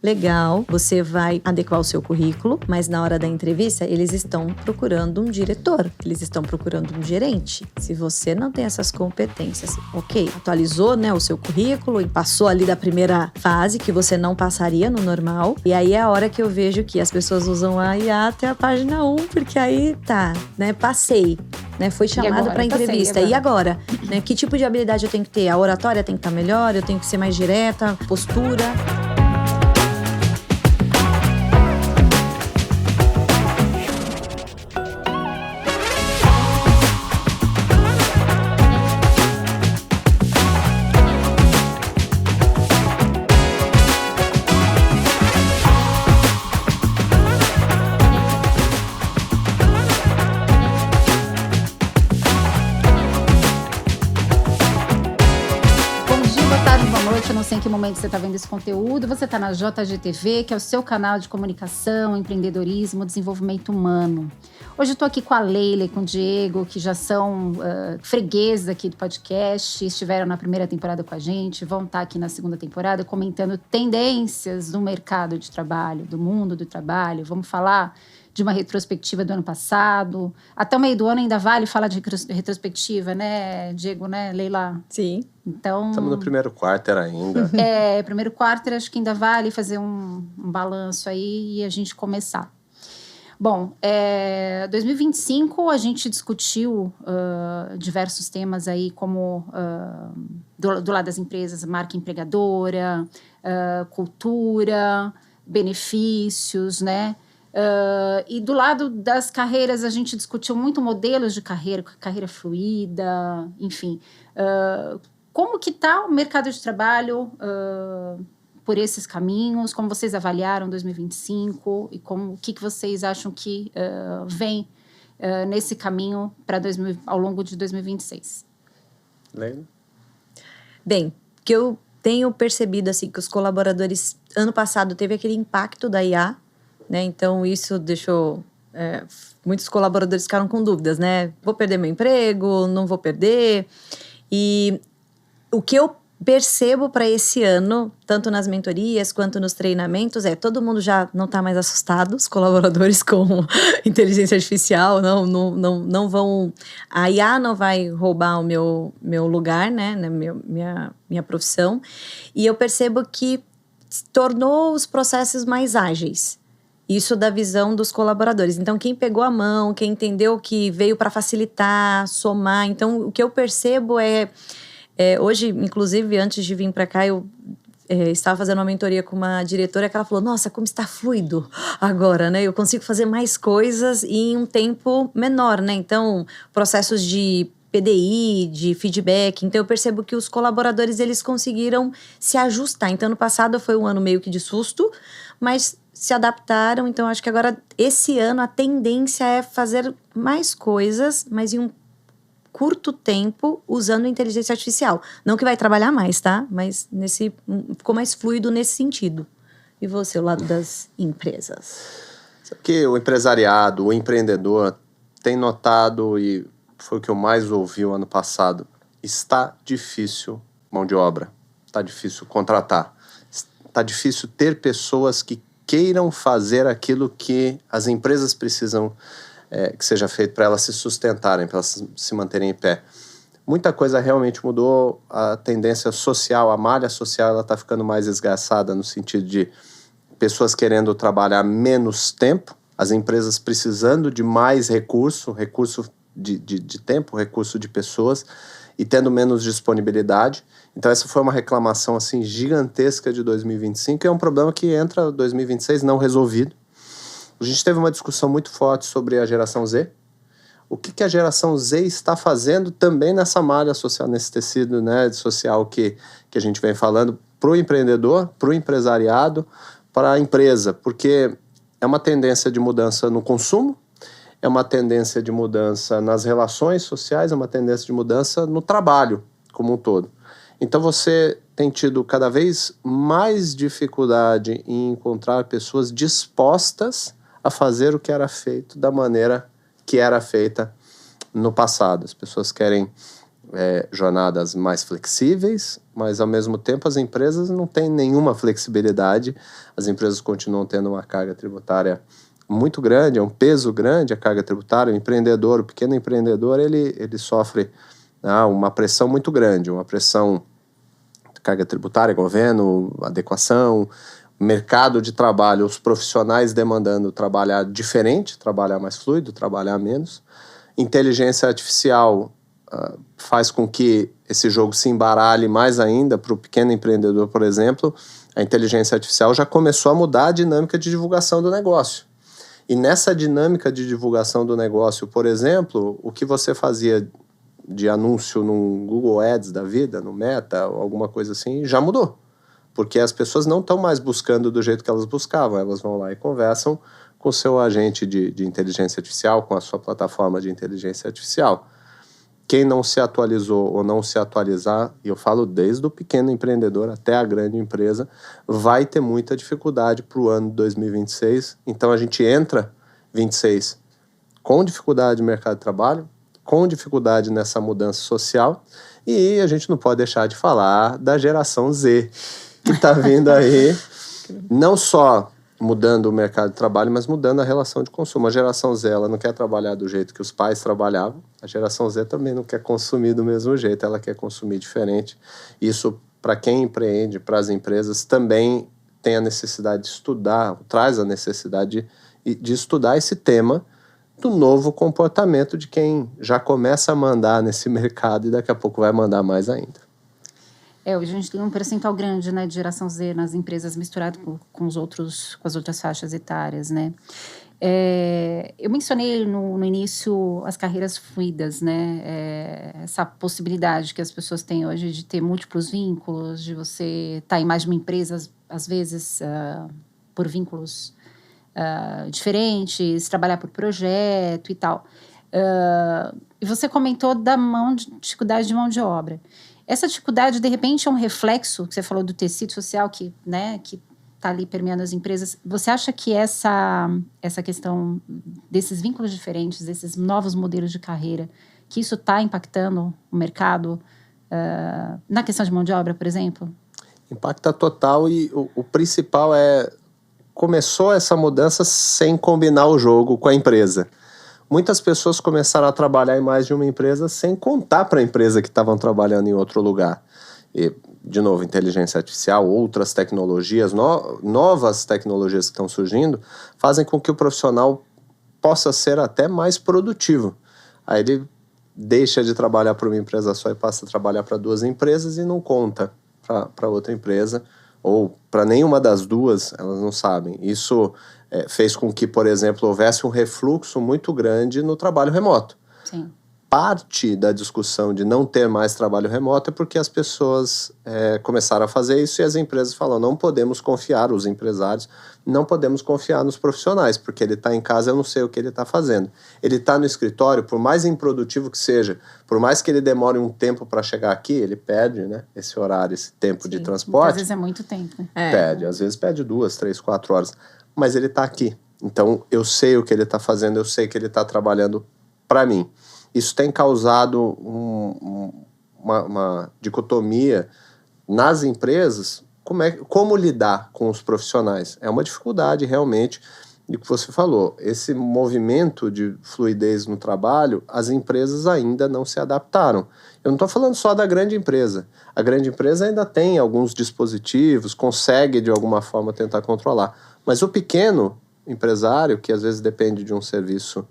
Legal, você vai adequar o seu currículo, mas na hora da entrevista eles estão procurando um diretor, eles estão procurando um gerente. Se você não tem essas competências, ok, atualizou, né, o seu currículo e passou ali da primeira fase que você não passaria no normal. E aí é a hora que eu vejo que as pessoas usam a IA até a página 1, porque aí tá, né, passei. Né, foi chamado para entrevista. E agora? Né, que tipo de habilidade eu tenho que ter? A oratória tem que estar melhor? Eu tenho que ser mais direta? Postura? Eu não sei em que momento você está vendo esse conteúdo. Você está na JGTV, que é o seu canal de comunicação, empreendedorismo, desenvolvimento humano. Hoje eu estou aqui com a Leila e com o Diego, que já são fregueses aqui do podcast, estiveram na primeira temporada com a gente, vão estar aqui na segunda temporada comentando tendências do mercado de trabalho, do mundo do trabalho. Vamos falar de uma retrospectiva do ano passado. Até o meio do ano ainda vale falar de retrospectiva, né, Diego, né, Leila? Sim. Então, estamos no primeiro quarter ainda. Primeiro quarter acho que ainda vale fazer um balanço aí e a gente começar. Bom, 2025 a gente discutiu diversos temas aí como do lado das empresas, marca empregadora, cultura, benefícios, né? E do lado das carreiras a gente discutiu muito modelos de carreira fluida, enfim. Como que está o mercado de trabalho por esses caminhos? Como vocês avaliaram 2025? E o que vocês acham que vem nesse caminho ao longo de 2026? Leila? Bem, que eu tenho percebido assim, que os colaboradores... Ano passado teve aquele impacto da IA, né? Então isso deixou... muitos colaboradores ficaram com dúvidas, né? Vou perder meu emprego? Não vou perder? E... o que eu percebo para esse ano, tanto nas mentorias quanto nos treinamentos, todo mundo já não está mais assustado, os colaboradores com inteligência artificial, não vão... A IA não vai roubar o meu lugar, né, minha profissão. E eu percebo que tornou os processos mais ágeis. Isso da visão dos colaboradores. Então, quem pegou a mão, quem entendeu que veio para facilitar, somar. Então, o que eu percebo hoje, inclusive, antes de vir para cá, eu estava fazendo uma mentoria com uma diretora que ela falou, nossa, como está fluido agora, né? Eu consigo fazer mais coisas em um tempo menor, né? Então, processos de PDI, de feedback. Então, eu percebo que os colaboradores, eles conseguiram se ajustar. Então, ano passado foi um ano meio que de susto, mas se adaptaram. Então, acho que agora, esse ano, a tendência é fazer mais coisas, mas em um curto tempo usando inteligência artificial. Não que vai trabalhar mais, tá? Mas ficou mais fluido nesse sentido. E você, o lado das empresas? Sabe que o empresariado, o empreendedor tem notado, e foi o que eu mais ouvi o ano passado, está difícil mão de obra, está difícil contratar, está difícil ter pessoas que queiram fazer aquilo que as empresas precisam que seja feito para elas se sustentarem, para elas se manterem em pé. Muita coisa realmente mudou, a tendência social, a malha social, ela está ficando mais esgarçada no sentido de pessoas querendo trabalhar menos tempo, as empresas precisando de mais recurso de tempo, recurso de pessoas, e tendo menos disponibilidade. Então essa foi uma reclamação assim, gigantesca de 2025, e é um problema que entra em 2026 não resolvido. A gente teve uma discussão muito forte sobre a geração Z. O que a geração Z está fazendo também nessa malha social, nesse tecido, né, social que a gente vem falando para o empreendedor, para o empresariado, para a empresa. Porque é uma tendência de mudança no consumo, é uma tendência de mudança nas relações sociais, é uma tendência de mudança no trabalho como um todo. Então você tem tido cada vez mais dificuldade em encontrar pessoas dispostas a fazer o que era feito da maneira que era feita no passado. As pessoas querem jornadas mais flexíveis, mas ao mesmo tempo as empresas não têm nenhuma flexibilidade, as empresas continuam tendo uma carga tributária muito grande, é um peso grande a carga tributária. O empreendedor, o pequeno empreendedor, ele sofre uma pressão muito grande, uma pressão de carga tributária, governo, adequação, mercado de trabalho, os profissionais demandando trabalhar diferente, trabalhar mais fluido, trabalhar menos. Inteligência artificial faz com que esse jogo se embaralhe mais ainda. Para o pequeno empreendedor, por exemplo, a inteligência artificial já começou a mudar a dinâmica de divulgação do negócio. E nessa dinâmica de divulgação do negócio, por exemplo, o que você fazia de anúncio no Google Ads da vida, no Meta, ou alguma coisa assim, já mudou. Porque as pessoas não estão mais buscando do jeito que elas buscavam. Elas vão lá e conversam com o seu agente de inteligência artificial, com a sua plataforma de inteligência artificial. Quem não se atualizou ou não se atualizar, e eu falo desde o pequeno empreendedor até a grande empresa, vai ter muita dificuldade para o ano de 2026. Então a gente entra 26 com dificuldade no mercado de trabalho, com dificuldade nessa mudança social, e a gente não pode deixar de falar da geração Z, que está vindo aí, não só mudando o mercado de trabalho, mas mudando a relação de consumo. A geração Z, ela não quer trabalhar do jeito que os pais trabalhavam. A geração Z também não quer consumir do mesmo jeito, ela quer consumir diferente. Isso, para quem empreende, para as empresas, também tem a necessidade de estudar, traz a necessidade de estudar esse tema do novo comportamento de quem já começa a mandar nesse mercado e daqui a pouco vai mandar mais ainda. Hoje a gente tem um percentual grande, né, de geração Z nas empresas misturado com as outras faixas etárias, né? Eu mencionei no início as carreiras fluidas, né? Essa possibilidade que as pessoas têm hoje de ter múltiplos vínculos, de você estar em mais de uma empresa, às vezes, por vínculos diferentes, trabalhar por projeto e tal. E você comentou da dificuldade de mão de obra. Essa dificuldade, de repente, é um reflexo, que você falou do tecido social que está ali permeando as empresas. Você acha que essa questão desses vínculos diferentes, desses novos modelos de carreira, que isso está impactando o mercado na questão de mão de obra, por exemplo? Impacta total, e o principal começou essa mudança sem combinar o jogo com a empresa. Muitas pessoas começaram a trabalhar em mais de uma empresa sem contar para a empresa que estavam trabalhando em outro lugar. E, de novo, inteligência artificial, outras tecnologias, novas tecnologias que estão surgindo, fazem com que o profissional possa ser até mais produtivo. Aí ele deixa de trabalhar para uma empresa só e passa a trabalhar para 2 empresas e não conta para outra empresa, ou para nenhuma das duas, elas não sabem. Isso fez com que, por exemplo, houvesse um refluxo muito grande no trabalho remoto. Sim. Parte da discussão de não ter mais trabalho remoto é porque as pessoas começaram a fazer isso e as empresas falam, não podemos confiar, os empresários, não podemos confiar nos profissionais, porque ele está em casa, eu não sei o que ele está fazendo. Ele está no escritório, por mais improdutivo que seja, por mais que ele demore um tempo para chegar aqui, ele perde, né, esse horário, esse tempo de transporte. Às vezes é muito tempo. Perde, às vezes perde 2, 3, 4 horas, mas ele está aqui. Então, eu sei o que ele está fazendo, eu sei que ele está trabalhando para mim. Isso tem causado uma dicotomia nas empresas. Como lidar com os profissionais? É uma dificuldade, realmente, e o que você falou. Esse movimento de fluidez no trabalho, as empresas ainda não se adaptaram. Eu não estou falando só da grande empresa. A grande empresa ainda tem alguns dispositivos, consegue, de alguma forma, tentar controlar. Mas o pequeno empresário, que às vezes depende de um serviço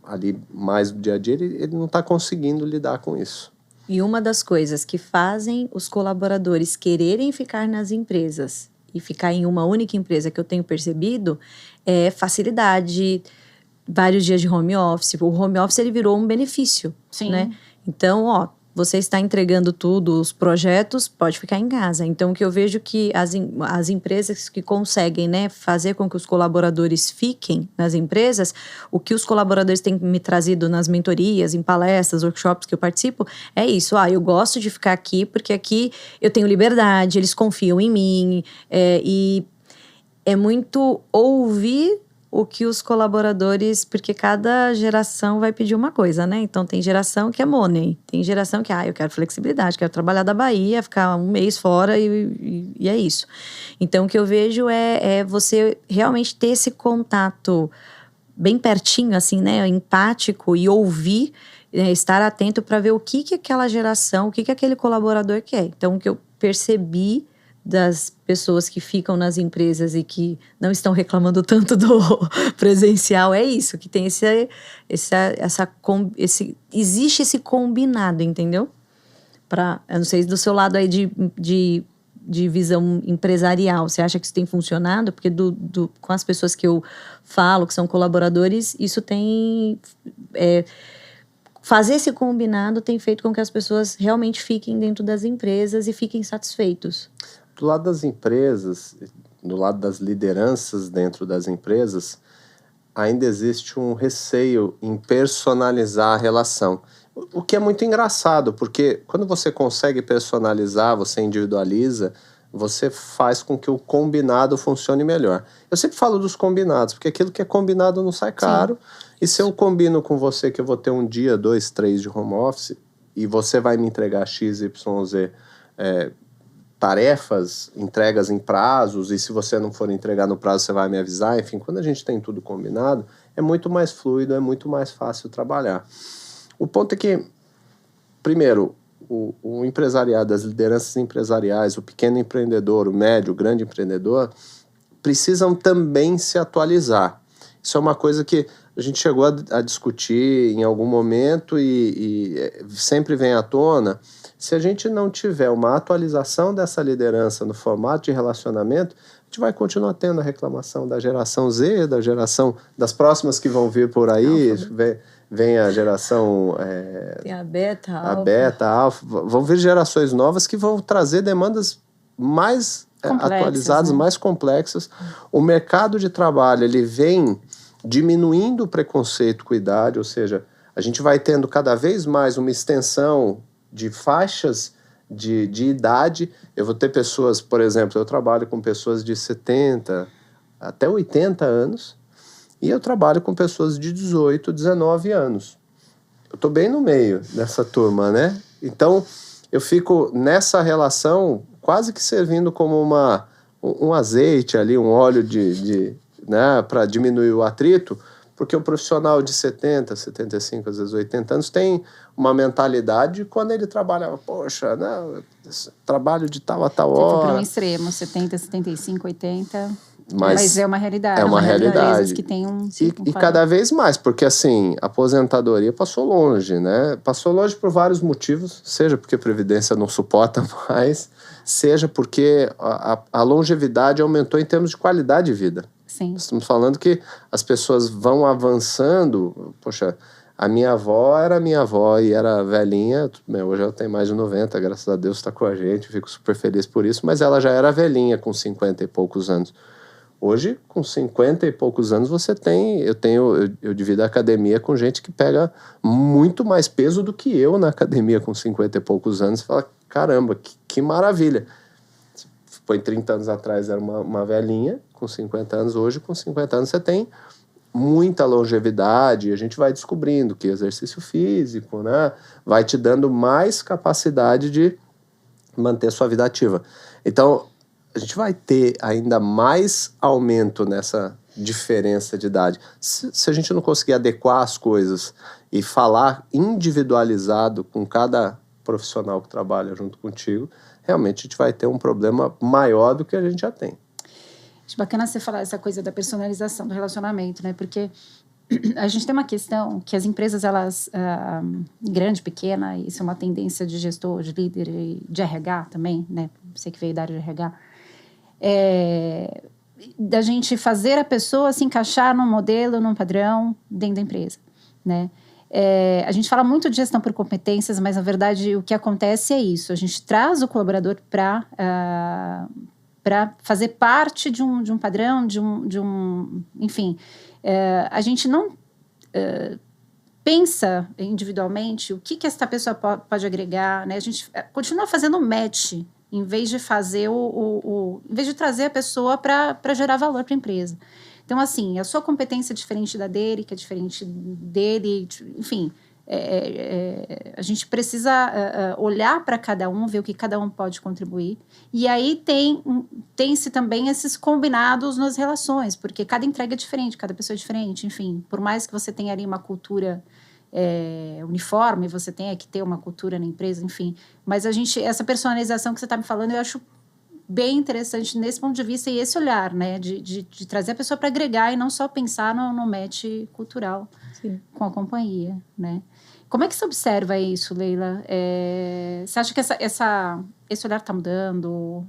ali mais do dia a dia, ele não está conseguindo lidar com isso. E uma das coisas que fazem os colaboradores quererem ficar nas empresas e ficar em uma única empresa, que eu tenho percebido, é facilidade, vários dias de home office. O home office, ele virou um benefício, Sim. né? Então, você está entregando tudo, os projetos, pode ficar em casa. Então, o que eu vejo que as empresas que conseguem, né, fazer com que os colaboradores fiquem nas empresas, o que os colaboradores têm me trazido nas mentorias, em palestras, workshops que eu participo, é isso. Eu gosto de ficar aqui porque aqui eu tenho liberdade, eles confiam em mim. E é muito ouvir o que os colaboradores, porque cada geração vai pedir uma coisa, né? Então tem geração que é money, tem geração que, eu quero flexibilidade, quero trabalhar da Bahia, ficar um mês fora e é isso. Então o que eu vejo é você realmente ter esse contato bem pertinho, assim, né? Empático e ouvir, estar atento para ver o que aquela geração, o que aquele colaborador quer. Então o que eu percebi das pessoas que ficam nas empresas e que não estão reclamando tanto do presencial é isso, que tem existe esse combinado, entendeu? Eu não sei do seu lado aí de visão empresarial, você acha que isso tem funcionado? Porque com as pessoas que eu falo, que são colaboradores, isso tem... fazer esse combinado tem feito com que as pessoas realmente fiquem dentro das empresas e fiquem satisfeitos. Do lado das empresas, do lado das lideranças dentro das empresas, ainda existe um receio em personalizar a relação. O que é muito engraçado, porque quando você consegue personalizar, você individualiza, você faz com que o combinado funcione melhor. Eu sempre falo dos combinados, porque aquilo que é combinado não sai caro. Sim. E se eu combino com você que eu vou ter um dia, 2, 3 de home office, e você vai me entregar X, Y, Z, tarefas, entregas em prazos, e se você não for entregar no prazo, você vai me avisar. Enfim, quando a gente tem tudo combinado, é muito mais fluido, é muito mais fácil trabalhar. O ponto é que, primeiro, o empresariado, as lideranças empresariais, o pequeno empreendedor, o médio, o grande empreendedor, precisam também se atualizar. Isso é uma coisa que a gente chegou a discutir em algum momento e sempre vem à tona. Se a gente não tiver uma atualização dessa liderança no formato de relacionamento, a gente vai continuar tendo a reclamação da geração Z, da geração das próximas que vão vir por aí, vem a geração... tem a beta, a beta, alfa. Vão vir gerações novas que vão trazer demandas mais atualizadas, né? Mais complexas. O mercado de trabalho, ele vem diminuindo o preconceito com a idade, ou seja, a gente vai tendo cada vez mais uma extensão de faixas de idade. Eu vou ter pessoas, por exemplo, eu trabalho com pessoas de 70 até 80 anos e eu trabalho com pessoas de 18, 19 anos. Eu estou bem no meio dessa turma, né? Então, eu fico nessa relação quase que servindo como um azeite ali, um óleo né, para diminuir o atrito, porque o profissional de 70, 75, às vezes 80 anos tem uma mentalidade quando ele trabalha, poxa, né, trabalho de tal a tal hora. Você foi para um extremo, 70, 75, 80... Mas é uma realidade. É uma realidade. Que tem e cada vez mais, porque assim, a aposentadoria passou longe, né? Passou longe por vários motivos, seja porque a Previdência não suporta mais, seja porque a longevidade aumentou em termos de qualidade de vida. Sim. Estamos falando que as pessoas vão avançando. Poxa, a minha avó era minha avó e era velhinha, hoje ela tem mais de 90, graças a Deus está com a gente, fico super feliz por isso, mas ela já era velhinha com 50 e poucos anos. Hoje, com 50 e poucos anos, eu divido a academia com gente que pega muito mais peso do que eu na academia com 50 e poucos anos. Você fala, caramba, que maravilha. Põe 30 anos atrás era uma velhinha, com 50 anos. Hoje, com 50 anos, você tem muita longevidade. E a gente vai descobrindo que exercício físico, né, vai te dando mais capacidade de manter sua vida ativa. Então, a gente vai ter ainda mais aumento nessa diferença de idade. Se a gente não conseguir adequar as coisas e falar individualizado com cada profissional que trabalha junto contigo, realmente a gente vai ter um problema maior do que a gente já tem. Acho bacana você falar essa coisa da personalização do relacionamento, né? Porque a gente tem uma questão que as empresas, elas, grande, pequena, isso é uma tendência de gestor, de líder e de RH também, né? Você que veio da área de RH, da gente fazer a pessoa se encaixar num modelo, num padrão dentro da empresa, né? A gente fala muito de gestão por competências, mas na verdade o que acontece é isso, a gente traz o colaborador para fazer parte de um padrão, enfim, a gente não pensa individualmente o que essa pessoa pode agregar, né? A gente continua fazendo match em vez de fazer em vez de trazer a pessoa para gerar valor para a empresa. Então, assim, a sua competência é diferente da dele, que é diferente dele, enfim... a gente precisa olhar para cada um, ver o que cada um pode contribuir. E aí tem-se também esses combinados nas relações, porque cada entrega é diferente, cada pessoa é diferente, enfim. Por mais que você tenha ali uma cultura uniforme, você tenha que ter uma cultura na empresa, enfim. Mas essa personalização que você está me falando, eu acho bem interessante nesse ponto de vista e esse olhar, né? De trazer a pessoa para agregar e não só pensar no match cultural. Sim. Com a companhia, né? Como é que você observa isso, Leila? Você acha que esse olhar está mudando?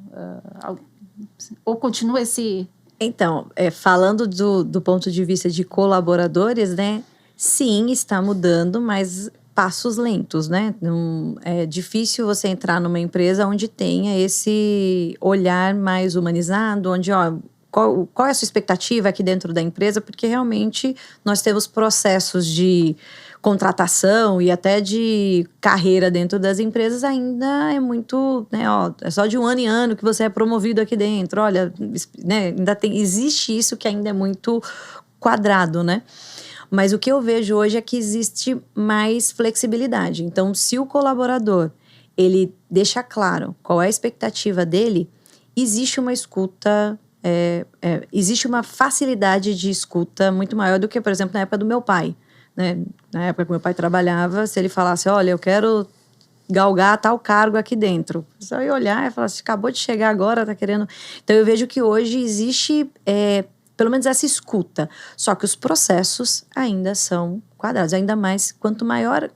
Ou continua esse... Então, falando do ponto de vista de colaboradores, né? Sim, está mudando, mas passos lentos, né? Não, é difícil você entrar numa empresa onde tenha esse olhar mais humanizado, onde, qual é a sua expectativa aqui dentro da empresa? Porque realmente nós temos processos de contratação e até de carreira dentro das empresas ainda é muito, né, é só de um ano em ano que você é promovido aqui dentro, olha, né, existe isso que ainda é muito quadrado, né? Mas o que eu vejo hoje é que existe mais flexibilidade. Então, se o colaborador, ele deixa claro qual é a expectativa dele, existe uma escuta, existe uma facilidade de escuta muito maior do que, por exemplo, na época do meu pai. Né? Na época que meu pai trabalhava, se ele falasse, olha, eu quero galgar tal cargo aqui dentro. Só ia olhar e falar assim, acabou de chegar agora, tá querendo... Então, eu vejo que hoje existe... pelo menos essa escuta. Só que os processos ainda são quadrados. Ainda mais, quanto maior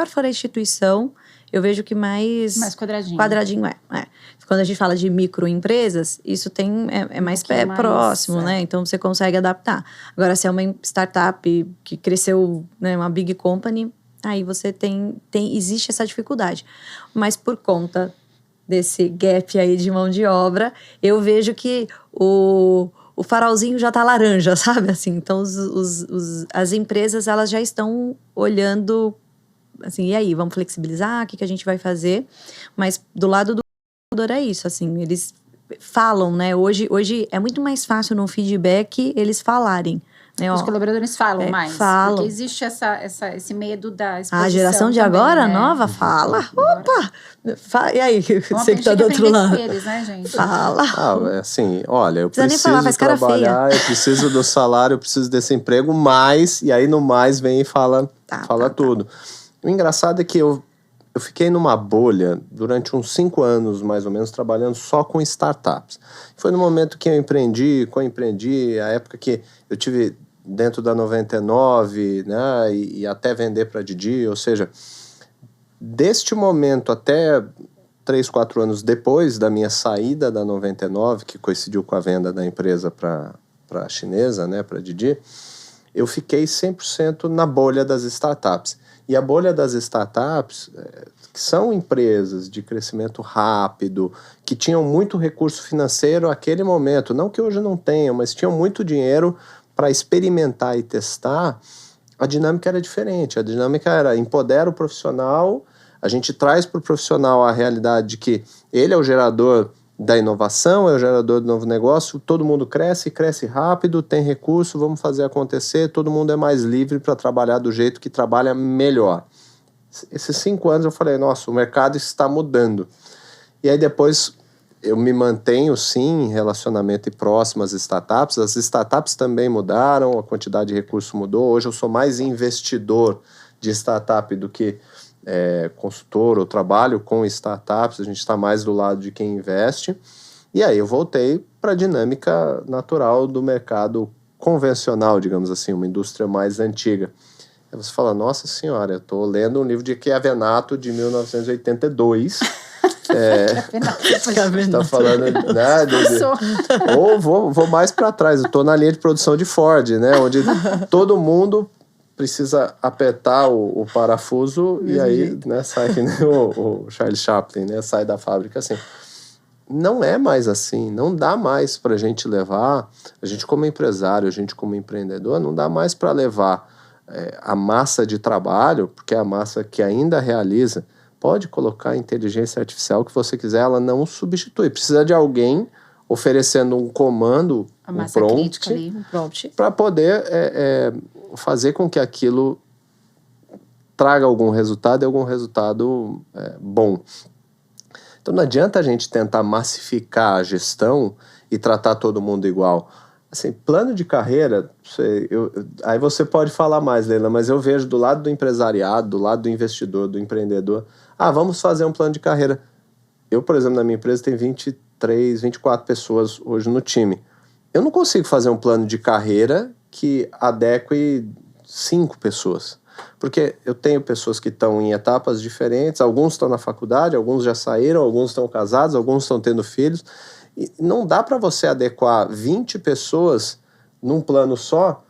for a instituição, eu vejo que mais quadradinho é. Quando a gente fala de microempresas, isso é mais próximo, né? Então, você consegue adaptar. Agora, se é uma startup que cresceu, né, uma big company, aí você existe essa dificuldade. Mas por conta desse gap aí de mão de obra, eu vejo que o farolzinho já tá laranja, sabe? Assim, então, as empresas, elas já estão olhando, assim, e aí, vamos flexibilizar? O que a gente vai fazer? Mas do lado do colaborador é isso, assim, eles falam, né? Hoje é muito mais fácil no feedback eles falarem. Né? Os colaboradores falam mais. Falam. Porque existe esse medo da exposição. A geração de também, agora, né? nova, fala. Opa! E aí, você que tá do outro lado? Eles, né, gente? Fala. Assim, olha, eu preciso falar, faz cara trabalhar, feia. eu preciso do salário, eu preciso desse emprego, mas... E aí, no mais, vem e fala tudo. O engraçado é que eu fiquei numa bolha durante uns 5 anos, mais ou menos, trabalhando só com startups. Foi no momento que eu co-empreendi, a época que eu tive dentro da 99, né, e até vender para a Didi, ou seja, deste momento até 3, 4 anos depois da minha saída da 99, que coincidiu com a venda da empresa para a chinesa, né, para a Didi, eu fiquei 100% na bolha das startups. E a bolha das startups, que são empresas de crescimento rápido, que tinham muito recurso financeiro naquele momento, não que hoje não tenham, mas tinham muito dinheiro para experimentar e testar, a dinâmica era diferente. A dinâmica era empodera o profissional, a gente traz para o profissional a realidade de que ele é o gerador da inovação, é o gerador do novo negócio, todo mundo cresce rápido, tem recurso, vamos fazer acontecer, todo mundo é mais livre para trabalhar do jeito que trabalha melhor. Esses 5 anos eu falei, nossa, o mercado está mudando. E aí depois eu me mantenho, sim, em relacionamento e próximo às startups. As startups também mudaram, a quantidade de recurso mudou. Hoje eu sou mais investidor de startup do que consultor. Eu trabalho com startups, a gente está mais do lado de quem investe. E aí eu voltei para a dinâmica natural do mercado convencional, digamos assim, uma indústria mais antiga. Aí você fala, nossa senhora, eu estou lendo um livro de Chiavenato de 1982. Está falando, né? Ou vou mais para trás, eu estou na linha de produção de Ford, né? Onde todo mundo precisa apertar o parafuso e aí, né, sai que nem o Charlie Chaplin, né? Sai da fábrica assim. Não é mais assim, não dá mais para a gente levar, a gente como empresário, a gente como empreendedor, não dá mais para levar a massa de trabalho, porque é a massa que ainda realiza. Pode colocar a inteligência artificial que você quiser, ela não substitui. Precisa de alguém oferecendo um comando A massa crítica ali, um prompt. Para poder fazer com que aquilo traga algum resultado e algum resultado bom. Então não adianta a gente tentar massificar a gestão e tratar todo mundo igual. Assim, plano de carreira, aí você pode falar mais, Leila, mas eu vejo do lado do empresariado, do lado do investidor, do empreendedor, vamos fazer um plano de carreira. Eu, por exemplo, na minha empresa tem 23, 24 pessoas hoje no time. Eu não consigo fazer um plano de carreira que adeque 5 pessoas. Porque eu tenho pessoas que estão em etapas diferentes, alguns estão na faculdade, alguns já saíram, alguns estão casados, alguns estão tendo filhos. E não dá para você adequar 20 pessoas num plano só,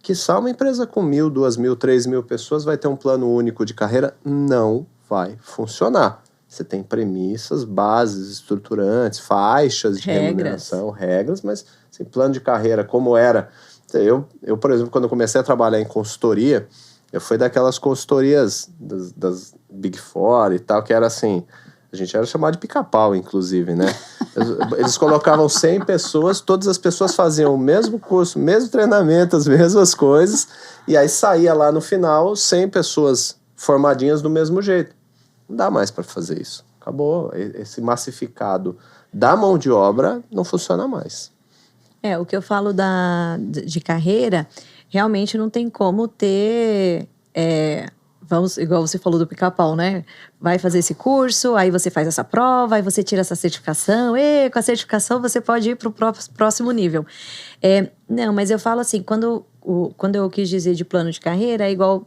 que só uma empresa com 1.000, 2.000, 3.000 pessoas vai ter um plano único de carreira. Não vai funcionar. Você tem premissas, bases estruturantes, faixas de remuneração, regras, mas assim, plano de carreira como era. Eu, por exemplo, quando eu comecei a trabalhar em consultoria, eu fui daquelas consultorias das Big Four e tal, que era assim, a gente era chamado de pica-pau, inclusive, né? Eles colocavam 100 pessoas, todas as pessoas faziam o mesmo curso, o mesmo treinamento, as mesmas coisas, e aí saía lá no final 100 pessoas formadinhas do mesmo jeito. Não dá mais para fazer isso. Acabou. Esse massificado da mão de obra não funciona mais. O que eu falo de carreira, realmente não tem como ter... igual você falou do pica-pau, né? Vai fazer esse curso, aí você faz essa prova, aí você tira essa certificação, com a certificação você pode ir para o próximo nível. Não, mas eu falo assim, quando eu quis dizer de plano de carreira, é igual...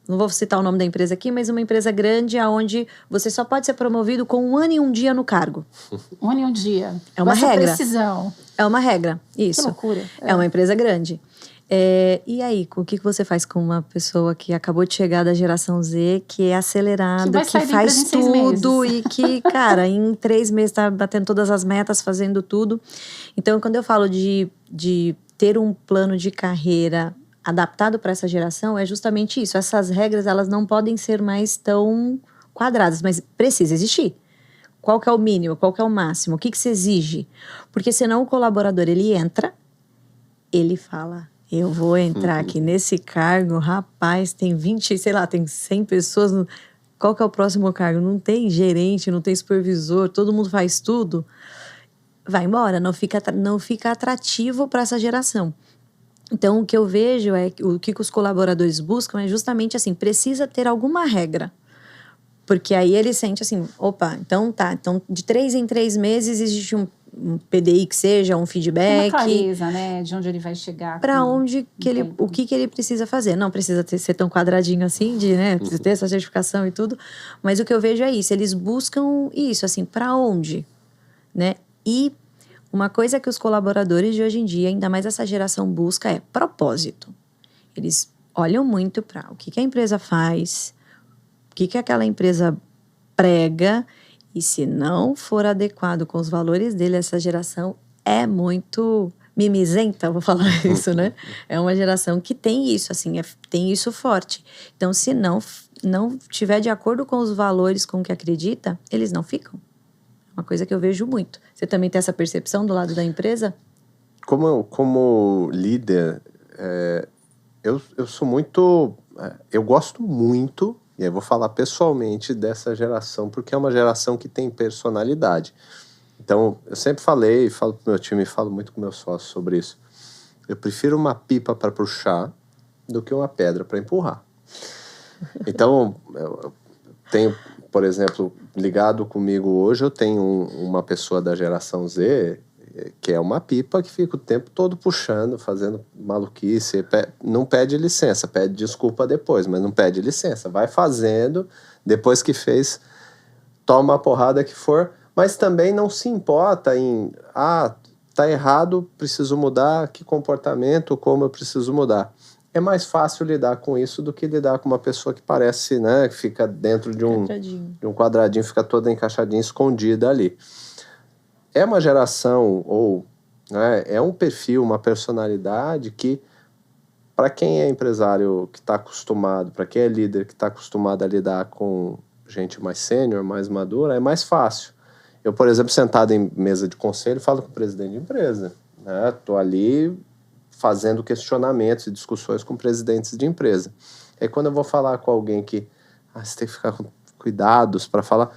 Não vou citar o nome da empresa aqui, mas uma empresa grande onde você só pode ser promovido com 1 ano e 1 dia no cargo. 1 ano e 1 dia. É uma regra. Precisão. É uma regra, isso. Que loucura. É uma empresa grande. E aí, o que você faz com uma pessoa que acabou de chegar da geração Z, que é acelerada, que faz tudo e que, cara, em 3 meses tá batendo todas as metas, fazendo tudo. Então, quando eu falo de ter um plano de carreira adaptado para essa geração, é justamente isso. Essas regras, elas não podem ser mais tão quadradas, mas precisa existir. Qual que é o mínimo? Qual que é o máximo? O que se exige? Porque senão o colaborador, ele entra, ele fala, eu vou entrar aqui nesse cargo, rapaz, tem 20, sei lá, tem 100 pessoas, qual que é o próximo cargo? Não tem gerente, não tem supervisor, todo mundo faz tudo. Vai embora, não fica atrativo para essa geração. Então, o que eu vejo o que os colaboradores buscam é justamente assim, precisa ter alguma regra. Porque aí ele sente assim, opa, então de 3 em 3 meses existe um PDI que seja, um feedback. Uma clareza, né, de onde ele vai chegar. Para onde o que ele precisa fazer. Não precisa ser tão quadradinho assim, precisa ter essa certificação e tudo. Mas o que eu vejo é isso, eles buscam isso, assim, para onde, né? E uma coisa que os colaboradores de hoje em dia, ainda mais essa geração busca, é propósito. Eles olham muito para o que a empresa faz, o que aquela empresa prega, e se não for adequado com os valores dele, essa geração é muito mimizenta, vou falar isso, né? É uma geração que tem isso, assim, tem isso forte. Então, se não tiver de acordo com os valores com que acredita, eles não ficam. Uma coisa que eu vejo muito. Você também tem essa percepção do lado da empresa? Como líder, eu sou muito... eu gosto muito, e eu vou falar pessoalmente dessa geração, porque é uma geração que tem personalidade. Então, eu sempre falei, falo pro meu time, falo muito com meus sócios sobre isso. Eu prefiro uma pipa para puxar do que uma pedra para empurrar. Então, eu tenho... Por exemplo, ligado comigo hoje, eu tenho uma pessoa da geração Z, que é uma pipa que fica o tempo todo puxando, fazendo maluquice, não pede licença, pede desculpa depois, mas não pede licença, vai fazendo, depois que fez, toma a porrada que for, mas também não se importa em, tá errado, preciso mudar, que comportamento, como eu preciso mudar. É mais fácil lidar com isso do que lidar com uma pessoa que parece, né, que fica dentro de um quadradinho, fica toda encaixadinha, escondida ali. É uma geração, é um perfil, uma personalidade que, para quem é empresário que está acostumado, para quem é líder que está acostumado a lidar com gente mais sênior, mais madura, é mais fácil. Eu, por exemplo, sentado em mesa de conselho, falo com o presidente de empresa. né? Estou ali fazendo questionamentos e discussões com presidentes de empresa. Aí quando eu vou falar com alguém que você tem que ficar com cuidados para falar,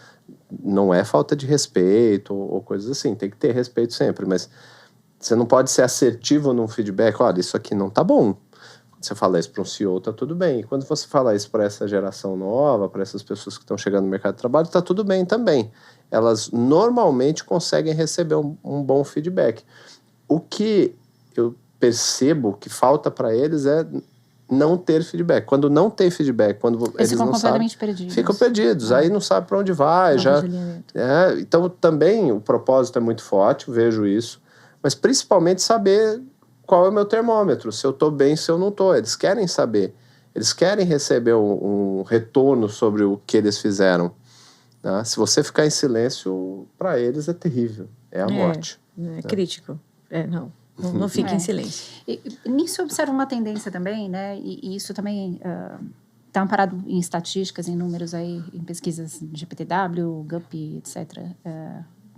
não é falta de respeito ou coisas assim, tem que ter respeito sempre, mas você não pode ser assertivo num feedback, olha, isso aqui não tá bom. Quando você fala isso para um CEO, tá tudo bem. E quando você fala isso para essa geração nova, para essas pessoas que estão chegando no mercado de trabalho, tá tudo bem também. Elas normalmente conseguem receber um bom feedback. O que eu percebo que falta para eles é não ter feedback. Quando não tem feedback, quando eles não sabem, ficam perdidos. Aí não sabe para onde vai. Então, também o propósito é muito forte, eu vejo isso. Mas principalmente saber qual é o meu termômetro, se eu estou bem, se eu não estou. Eles querem saber. Eles querem receber um retorno sobre o que eles fizeram. Né? Se você ficar em silêncio, para eles é terrível. É a morte. É crítico. Não fique em silêncio. Nisso eu observo uma tendência também, né? E isso também está amparado em estatísticas, em números aí, em pesquisas de PTW, GUP, etc.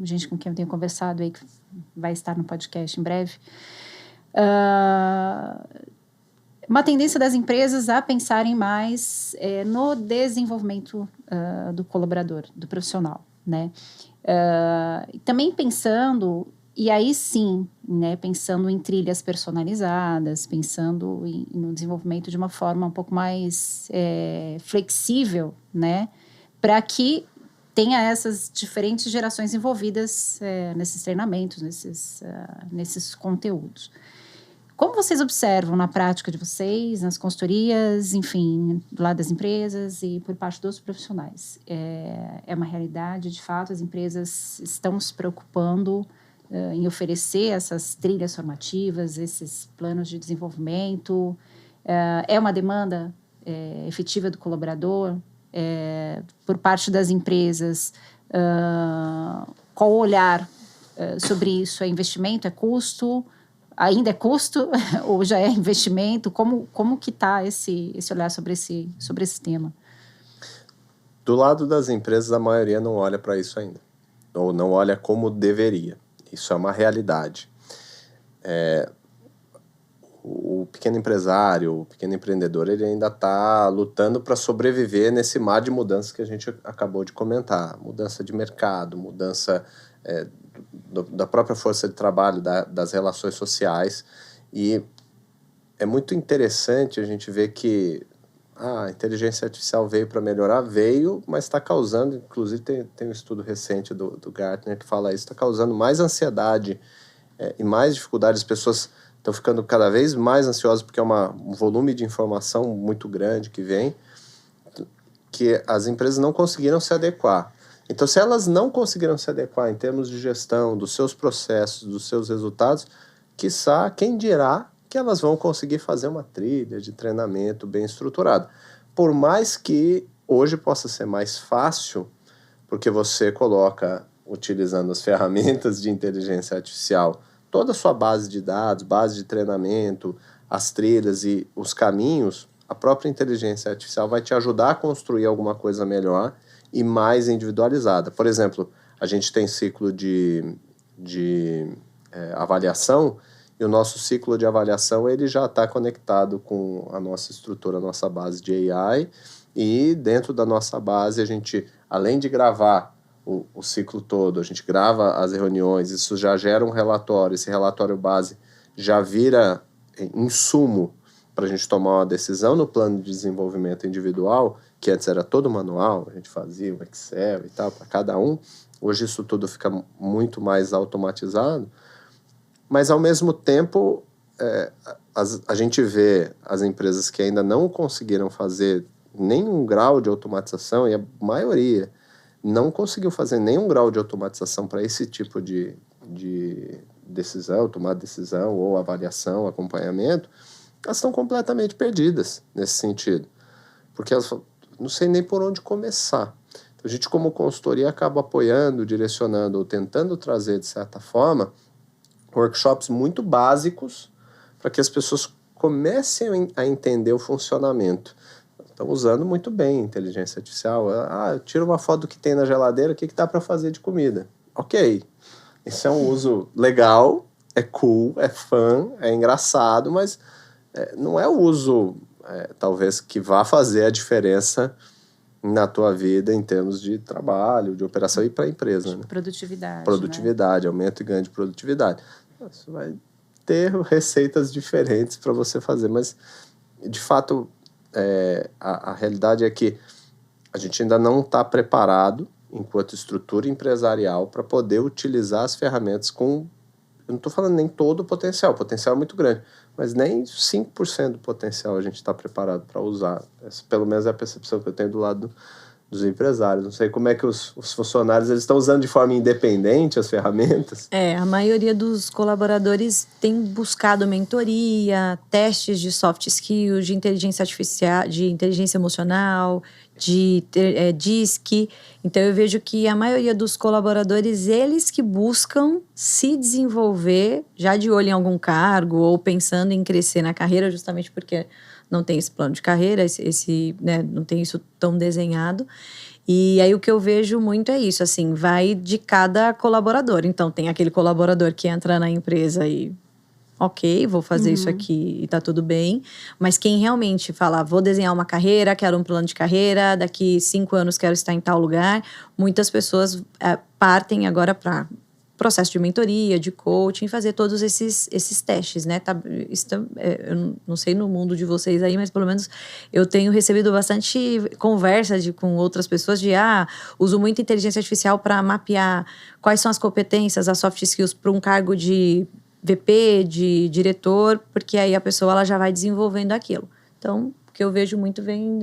Gente com quem eu tenho conversado aí, que vai estar no podcast em breve. Uma tendência das empresas a pensarem mais no desenvolvimento do colaborador, do profissional, né? Também pensando... E aí sim, né, pensando em trilhas personalizadas, pensando no desenvolvimento de uma forma um pouco mais flexível, né, para que tenha essas diferentes gerações envolvidas nesses treinamentos, nesses conteúdos. Como vocês observam na prática de vocês, nas consultorias, enfim, do lado das empresas e por parte dos profissionais? É uma realidade, de fato, as empresas estão se preocupando em oferecer essas trilhas formativas, esses planos de desenvolvimento. É uma demanda efetiva do colaborador, por parte das empresas. Qual o olhar sobre isso? É investimento? É custo? Ainda é custo? Ou já é investimento? Como que está esse olhar sobre esse tema? Do lado das empresas, a maioria não olha para isso ainda. Ou não olha como deveria. Isso é uma realidade. O pequeno empresário, o pequeno empreendedor, ele ainda está lutando para sobreviver nesse mar de mudanças que a gente acabou de comentar. Mudança de mercado, mudança da própria força de trabalho, das relações sociais. E é muito interessante a gente ver que a inteligência artificial veio para melhorar, mas está causando, inclusive tem um estudo recente do Gartner que fala isso, está causando mais ansiedade e mais dificuldade. As pessoas estão ficando cada vez mais ansiosas porque é um volume de informação muito grande que vem, que as empresas não conseguiram se adequar. Então, se elas não conseguiram se adequar em termos de gestão, dos seus processos, dos seus resultados, quiçá, quem dirá que elas vão conseguir fazer uma trilha de treinamento bem estruturada. Por mais que hoje possa ser mais fácil, porque você coloca, utilizando as ferramentas de inteligência artificial, toda a sua base de dados, base de treinamento, as trilhas e os caminhos, a própria inteligência artificial vai te ajudar a construir alguma coisa melhor e mais individualizada. Por exemplo, a gente tem ciclo de avaliação, e o nosso ciclo de avaliação ele já está conectado com a nossa estrutura, a nossa base de AI, e dentro da nossa base a gente, além de gravar o ciclo todo, a gente grava as reuniões, isso já gera um relatório, esse relatório base já vira insumo para a gente tomar uma decisão no plano de desenvolvimento individual, que antes era todo manual, a gente fazia o Excel e tal, para cada um. Hoje isso tudo fica muito mais automatizado, mas ao mesmo tempo a gente vê as empresas que ainda não conseguiram fazer nenhum grau de automatização, e a maioria não conseguiu fazer nenhum grau de automatização para esse tipo de decisão, tomar decisão ou avaliação, acompanhamento, elas estão completamente perdidas nesse sentido. Porque elas não sei nem por onde começar. Então, a gente, como consultoria, acaba apoiando, direcionando ou tentando trazer, de certa forma, workshops muito básicos para que as pessoas comecem a entender o funcionamento. Estão usando muito bem a inteligência artificial. Eu tiro uma foto do que tem na geladeira, o que dá para fazer de comida? Ok, isso é um uso legal é cool, é fã, é engraçado, mas não é o uso, talvez, que vá fazer a diferença na tua vida em termos de trabalho, de operação e para a empresa. Né? Produtividade. Produtividade, aumento e ganho de produtividade. Você vai ter receitas diferentes para você fazer, mas, de fato, a realidade é que a gente ainda não está preparado, enquanto estrutura empresarial, para poder utilizar as ferramentas com... Eu não estou falando nem todo o potencial é muito grande, mas nem 5% do potencial a gente está preparado para usar. Essa, pelo menos, é a percepção que eu tenho do lado dos empresários. Não sei como é que os funcionários eles estão usando de forma independente as ferramentas. A maioria dos colaboradores tem buscado mentoria, testes de soft skills, de inteligência artificial, de inteligência emocional, de DISC. Então, eu vejo que a maioria dos colaboradores, eles que buscam se desenvolver, já de olho em algum cargo ou pensando em crescer na carreira, justamente porque não tem esse plano de carreira, não tem isso tão desenhado. E aí o que eu vejo muito é isso, assim, vai de cada colaborador. Então, tem aquele colaborador que entra na empresa e... ok, vou fazer isso aqui e tá tudo bem. Mas quem realmente fala, vou desenhar uma carreira, quero um plano de carreira, daqui 5 anos quero estar em tal lugar, muitas pessoas partem agora para processo de mentoria, de coaching, fazer todos esses testes, né? Eu não sei no mundo de vocês aí, mas pelo menos eu tenho recebido bastante conversa com outras pessoas uso muito inteligência artificial para mapear quais são as competências, as soft skills para um cargo de VP, de diretor, porque aí a pessoa ela já vai desenvolvendo aquilo. Então, o que eu vejo muito vem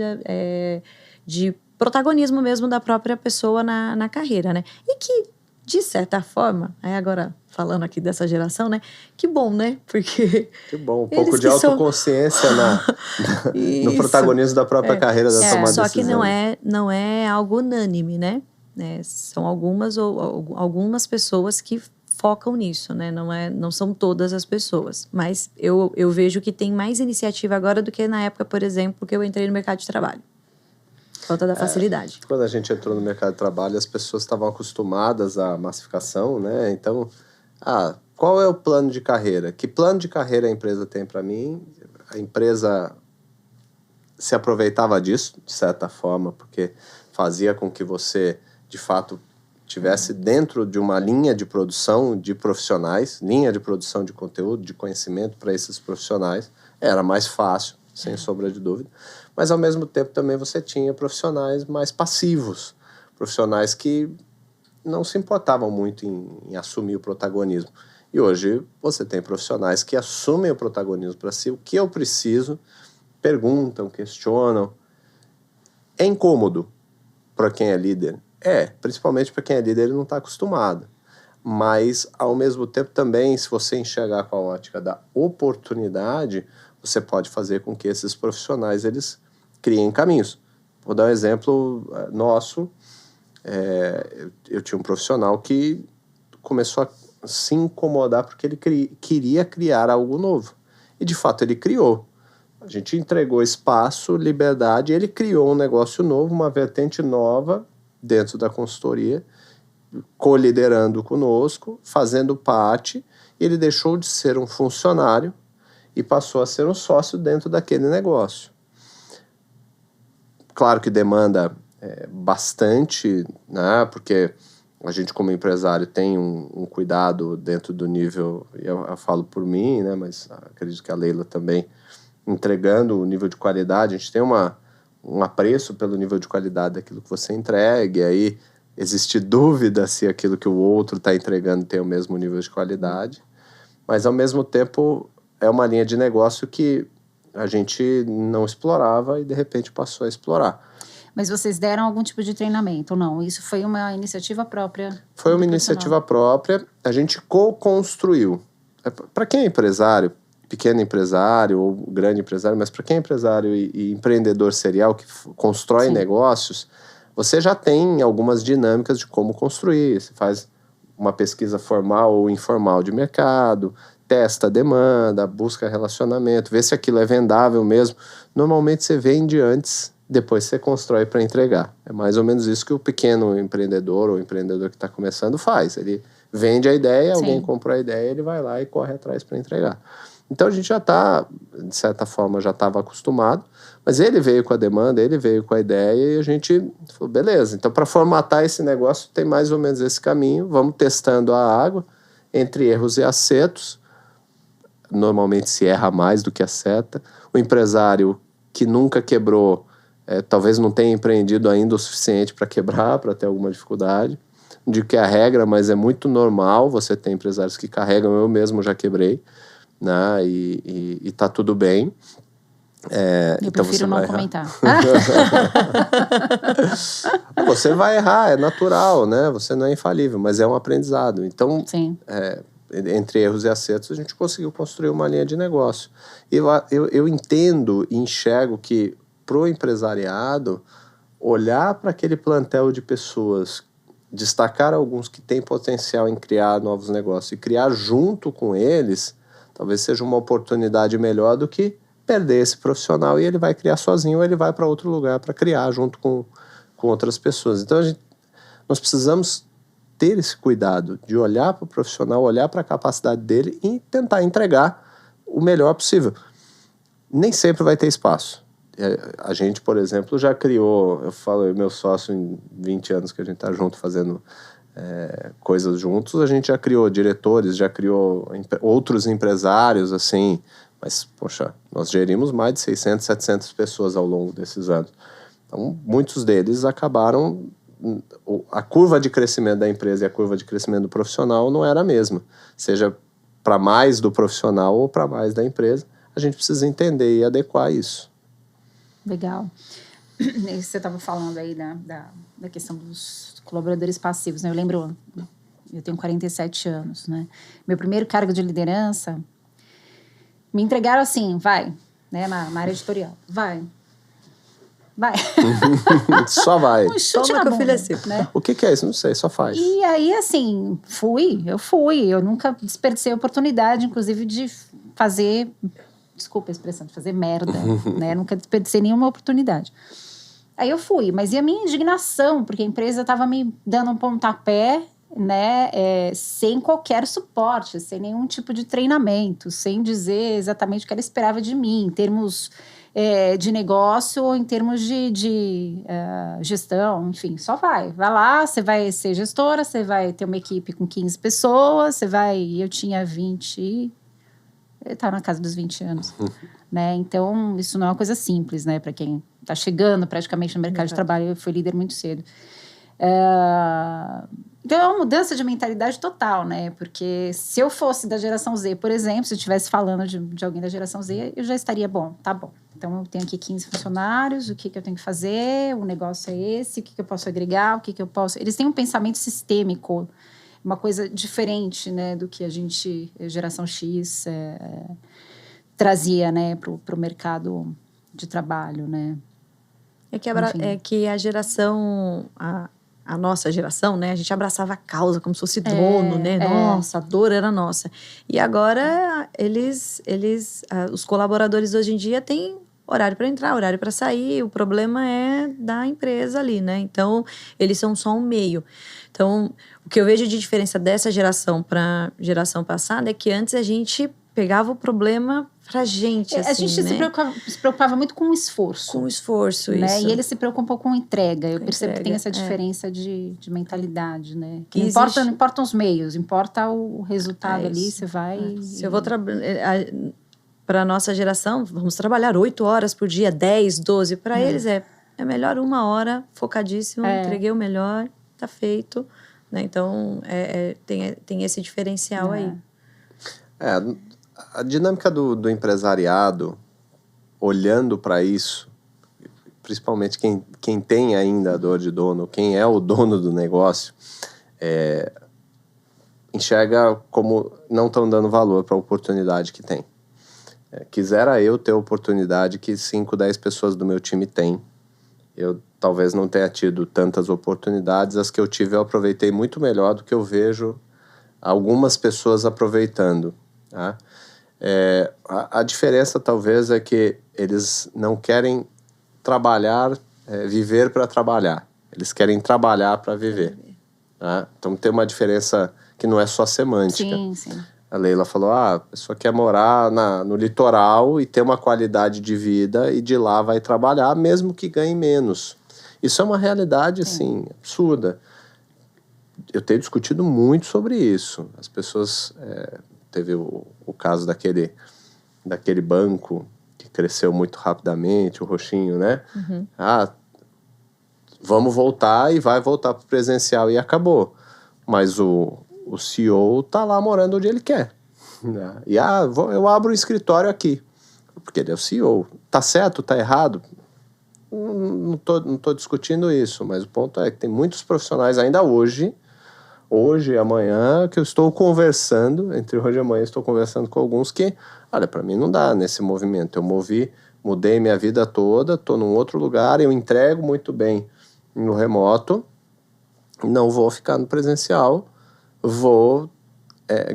de protagonismo mesmo da própria pessoa na carreira, né? E que, de certa forma, agora falando aqui dessa geração, né? Que bom, né? Porque... Que bom, um pouco de autoconsciência no protagonismo da própria carreira, da tomada de decisão. Só que não é algo unânime, né? São algumas pessoas que focam nisso, né? Não são todas as pessoas. Mas eu vejo que tem mais iniciativa agora do que na época, por exemplo, que eu entrei no mercado de trabalho. Falta da facilidade. Quando a gente entrou no mercado de trabalho, as pessoas estavam acostumadas à massificação, né? Então, qual é o plano de carreira? Que plano de carreira a empresa tem para mim? A empresa se aproveitava disso, de certa forma, porque fazia com que você, de fato, tivesse dentro de uma linha de produção de profissionais, linha de produção de conteúdo, de conhecimento para esses profissionais. Era mais fácil, sem sombra de dúvida. Mas, ao mesmo tempo, também você tinha profissionais mais passivos, profissionais que não se importavam muito em assumir o protagonismo. E hoje você tem profissionais que assumem o protagonismo para si, o que eu preciso, perguntam, questionam. É incômodo para quem é líder? Principalmente para quem é líder, ele não está acostumado. Mas, ao mesmo tempo, também, se você enxergar com a ótica da oportunidade, você pode fazer com que esses profissionais, eles criem caminhos. Vou dar um exemplo nosso. Eu tinha um profissional que começou a se incomodar porque ele queria criar algo novo. E, de fato, ele criou. A gente entregou espaço, liberdade, e ele criou um negócio novo, uma vertente nova dentro da consultoria, coliderando conosco, fazendo parte. Ele deixou de ser um funcionário e passou a ser um sócio dentro daquele negócio. Claro que demanda bastante, né? Porque a gente, como empresário, tem um cuidado dentro do nível, eu falo por mim, né? Mas acredito que a Leila também, entregando o nível de qualidade, a gente tem um apreço pelo nível de qualidade daquilo que você entrega, e aí existe dúvida se aquilo que o outro está entregando tem o mesmo nível de qualidade, mas ao mesmo tempo é uma linha de negócio que a gente não explorava e de repente passou a explorar. Mas vocês deram algum tipo de treinamento ou não? Isso foi uma iniciativa própria? Foi uma iniciativa própria, a gente co-construiu. Para quem é empresário, pequeno empresário ou grande empresário, mas para quem é empresário e empreendedor serial que constrói negócios, você já tem algumas dinâmicas de como construir. Você faz uma pesquisa formal ou informal de mercado, testa a demanda, busca relacionamento, vê se aquilo é vendável mesmo. Normalmente você vende antes, depois você constrói para entregar. É mais ou menos isso que o pequeno empreendedor ou empreendedor que está começando faz. Ele vende a ideia, Sim. alguém comprou a ideia, ele vai lá e corre atrás para entregar. Então a gente já está, de certa forma, já estava acostumado, mas ele veio com a demanda, ele veio com a ideia e a gente falou, beleza, então para formatar esse negócio tem mais ou menos esse caminho, vamos testando a água, entre erros e acertos, normalmente se erra mais do que acerta. O empresário que nunca quebrou, talvez não tenha empreendido ainda o suficiente para quebrar, para ter alguma dificuldade. Não digo que é a regra, mas é muito normal você ter empresários que carregam, eu mesmo já quebrei, né? E tá tudo bem. Eu então prefiro você não vai comentar. Você vai errar, é natural, né? Você não é infalível, mas é um aprendizado. Então, Sim. Entre erros e acertos, a gente conseguiu construir uma linha de negócio. E eu entendo e enxergo que pro empresariado, olhar para aquele plantel de pessoas, destacar alguns que têm potencial em criar novos negócios e criar junto com eles, talvez seja uma oportunidade melhor do que perder esse profissional e ele vai criar sozinho ou ele vai para outro lugar para criar junto com outras pessoas. Então, nós precisamos ter esse cuidado de olhar para o profissional, olhar para a capacidade dele e tentar entregar o melhor possível. Nem sempre vai ter espaço. A gente, por exemplo, já criou, eu falo, meu sócio em 20 anos que a gente está junto fazendo coisas juntos, a gente já criou diretores, já criou outros empresários, assim, mas, poxa, nós gerimos mais de 600, 700 pessoas ao longo desses anos. Então, muitos deles acabaram, a curva de crescimento da empresa e a curva de crescimento do profissional não era a mesma, seja para mais do profissional ou para mais da empresa, a gente precisa entender e adequar isso. Legal. Você estava falando aí da questão dos colaboradores passivos, né? Eu lembro, eu tenho 47 anos, né? Meu primeiro cargo de liderança, me entregaram assim, vai, né? Na área editorial, vai. Só vai. Um chute na Toma que o filho é bunda, seu. né? O que é isso? Não sei, só faz. E aí, assim, eu nunca desperdicei a oportunidade, inclusive, de fazer, desculpa a expressão, de fazer merda, né? Nunca desperdicei nenhuma oportunidade. Aí eu fui, mas e a minha indignação, porque a empresa estava me dando um pontapé, né, sem qualquer suporte, sem nenhum tipo de treinamento, sem dizer exatamente o que ela esperava de mim, em termos de negócio ou em termos de gestão, enfim, só vai lá, você vai ser gestora, você vai ter uma equipe com 15 pessoas, eu tinha 20, eu estava na casa dos 20 anos, né, então isso não é uma coisa simples, né, para quem está chegando praticamente no mercado de trabalho. Eu fui líder muito cedo. Então é uma mudança de mentalidade total, né? Porque se eu fosse da geração Z, por exemplo, se eu estivesse falando de alguém da geração Z, eu já estaria, tá bom. Então eu tenho aqui 15 funcionários, o que eu tenho que fazer, o negócio é esse, o que eu posso agregar, o que eu posso... Eles têm um pensamento sistêmico, uma coisa diferente, né, do que a gente, geração X, trazia, né, pro mercado de trabalho, né? É que a geração, a nossa geração, né? A gente abraçava a causa como se fosse dono, né? Nossa, a dor era nossa. E agora, os colaboradores hoje em dia têm horário para entrar, horário para sair. O problema é da empresa ali, né? Então, eles são só um meio. Então, o que eu vejo de diferença dessa geração para a geração passada é que antes a gente pegava o problema pra gente, assim, a gente, né? se preocupava muito com o esforço. Com o esforço, né? isso. E eles se preocupam com entrega. Eu percebo que tem essa diferença de mentalidade, né? Que não importam os meios, importa o resultado ali, você vai... Se eu vou para a nossa geração, vamos trabalhar 8 horas por dia, 10, 12. Para eles é melhor 1 hora, focadíssimo, entreguei o melhor, tá feito. Né? Então, tem esse diferencial aí. A dinâmica do empresariado, olhando para isso, principalmente quem tem ainda a dor de dono, quem é o dono do negócio, enxerga como não estão dando valor para a oportunidade que tem. Quisera eu ter a oportunidade que 5, 10 pessoas do meu time têm. Eu talvez não tenha tido tantas oportunidades, as que eu tive eu aproveitei muito melhor do que eu vejo algumas pessoas aproveitando. Tá? A diferença talvez é que eles não querem trabalhar, viver para trabalhar. Eles querem trabalhar para viver. Tá? Então tem uma diferença que não é só semântica. Sim, sim. A Leila falou, a pessoa quer morar no litoral e ter uma qualidade de vida e de lá vai trabalhar, mesmo que ganhe menos. Isso é uma realidade, assim, absurda. Eu tenho discutido muito sobre isso. As pessoas... teve o caso daquele banco que cresceu muito rapidamente, o roxinho, né? Uhum. Vamos voltar e vai voltar para o presencial e acabou. Mas o CEO tá lá morando onde ele quer. E eu abro um escritório aqui. Porque ele é o CEO. Tá certo? Tá errado? Não tô discutindo isso, mas o ponto é que tem muitos profissionais ainda hoje e amanhã, que eu estou conversando, entre hoje e amanhã estou conversando com alguns que, olha, para mim não dá nesse movimento. Eu mudei minha vida toda, estou num outro lugar, eu entrego muito bem no remoto, não vou ficar no presencial, vou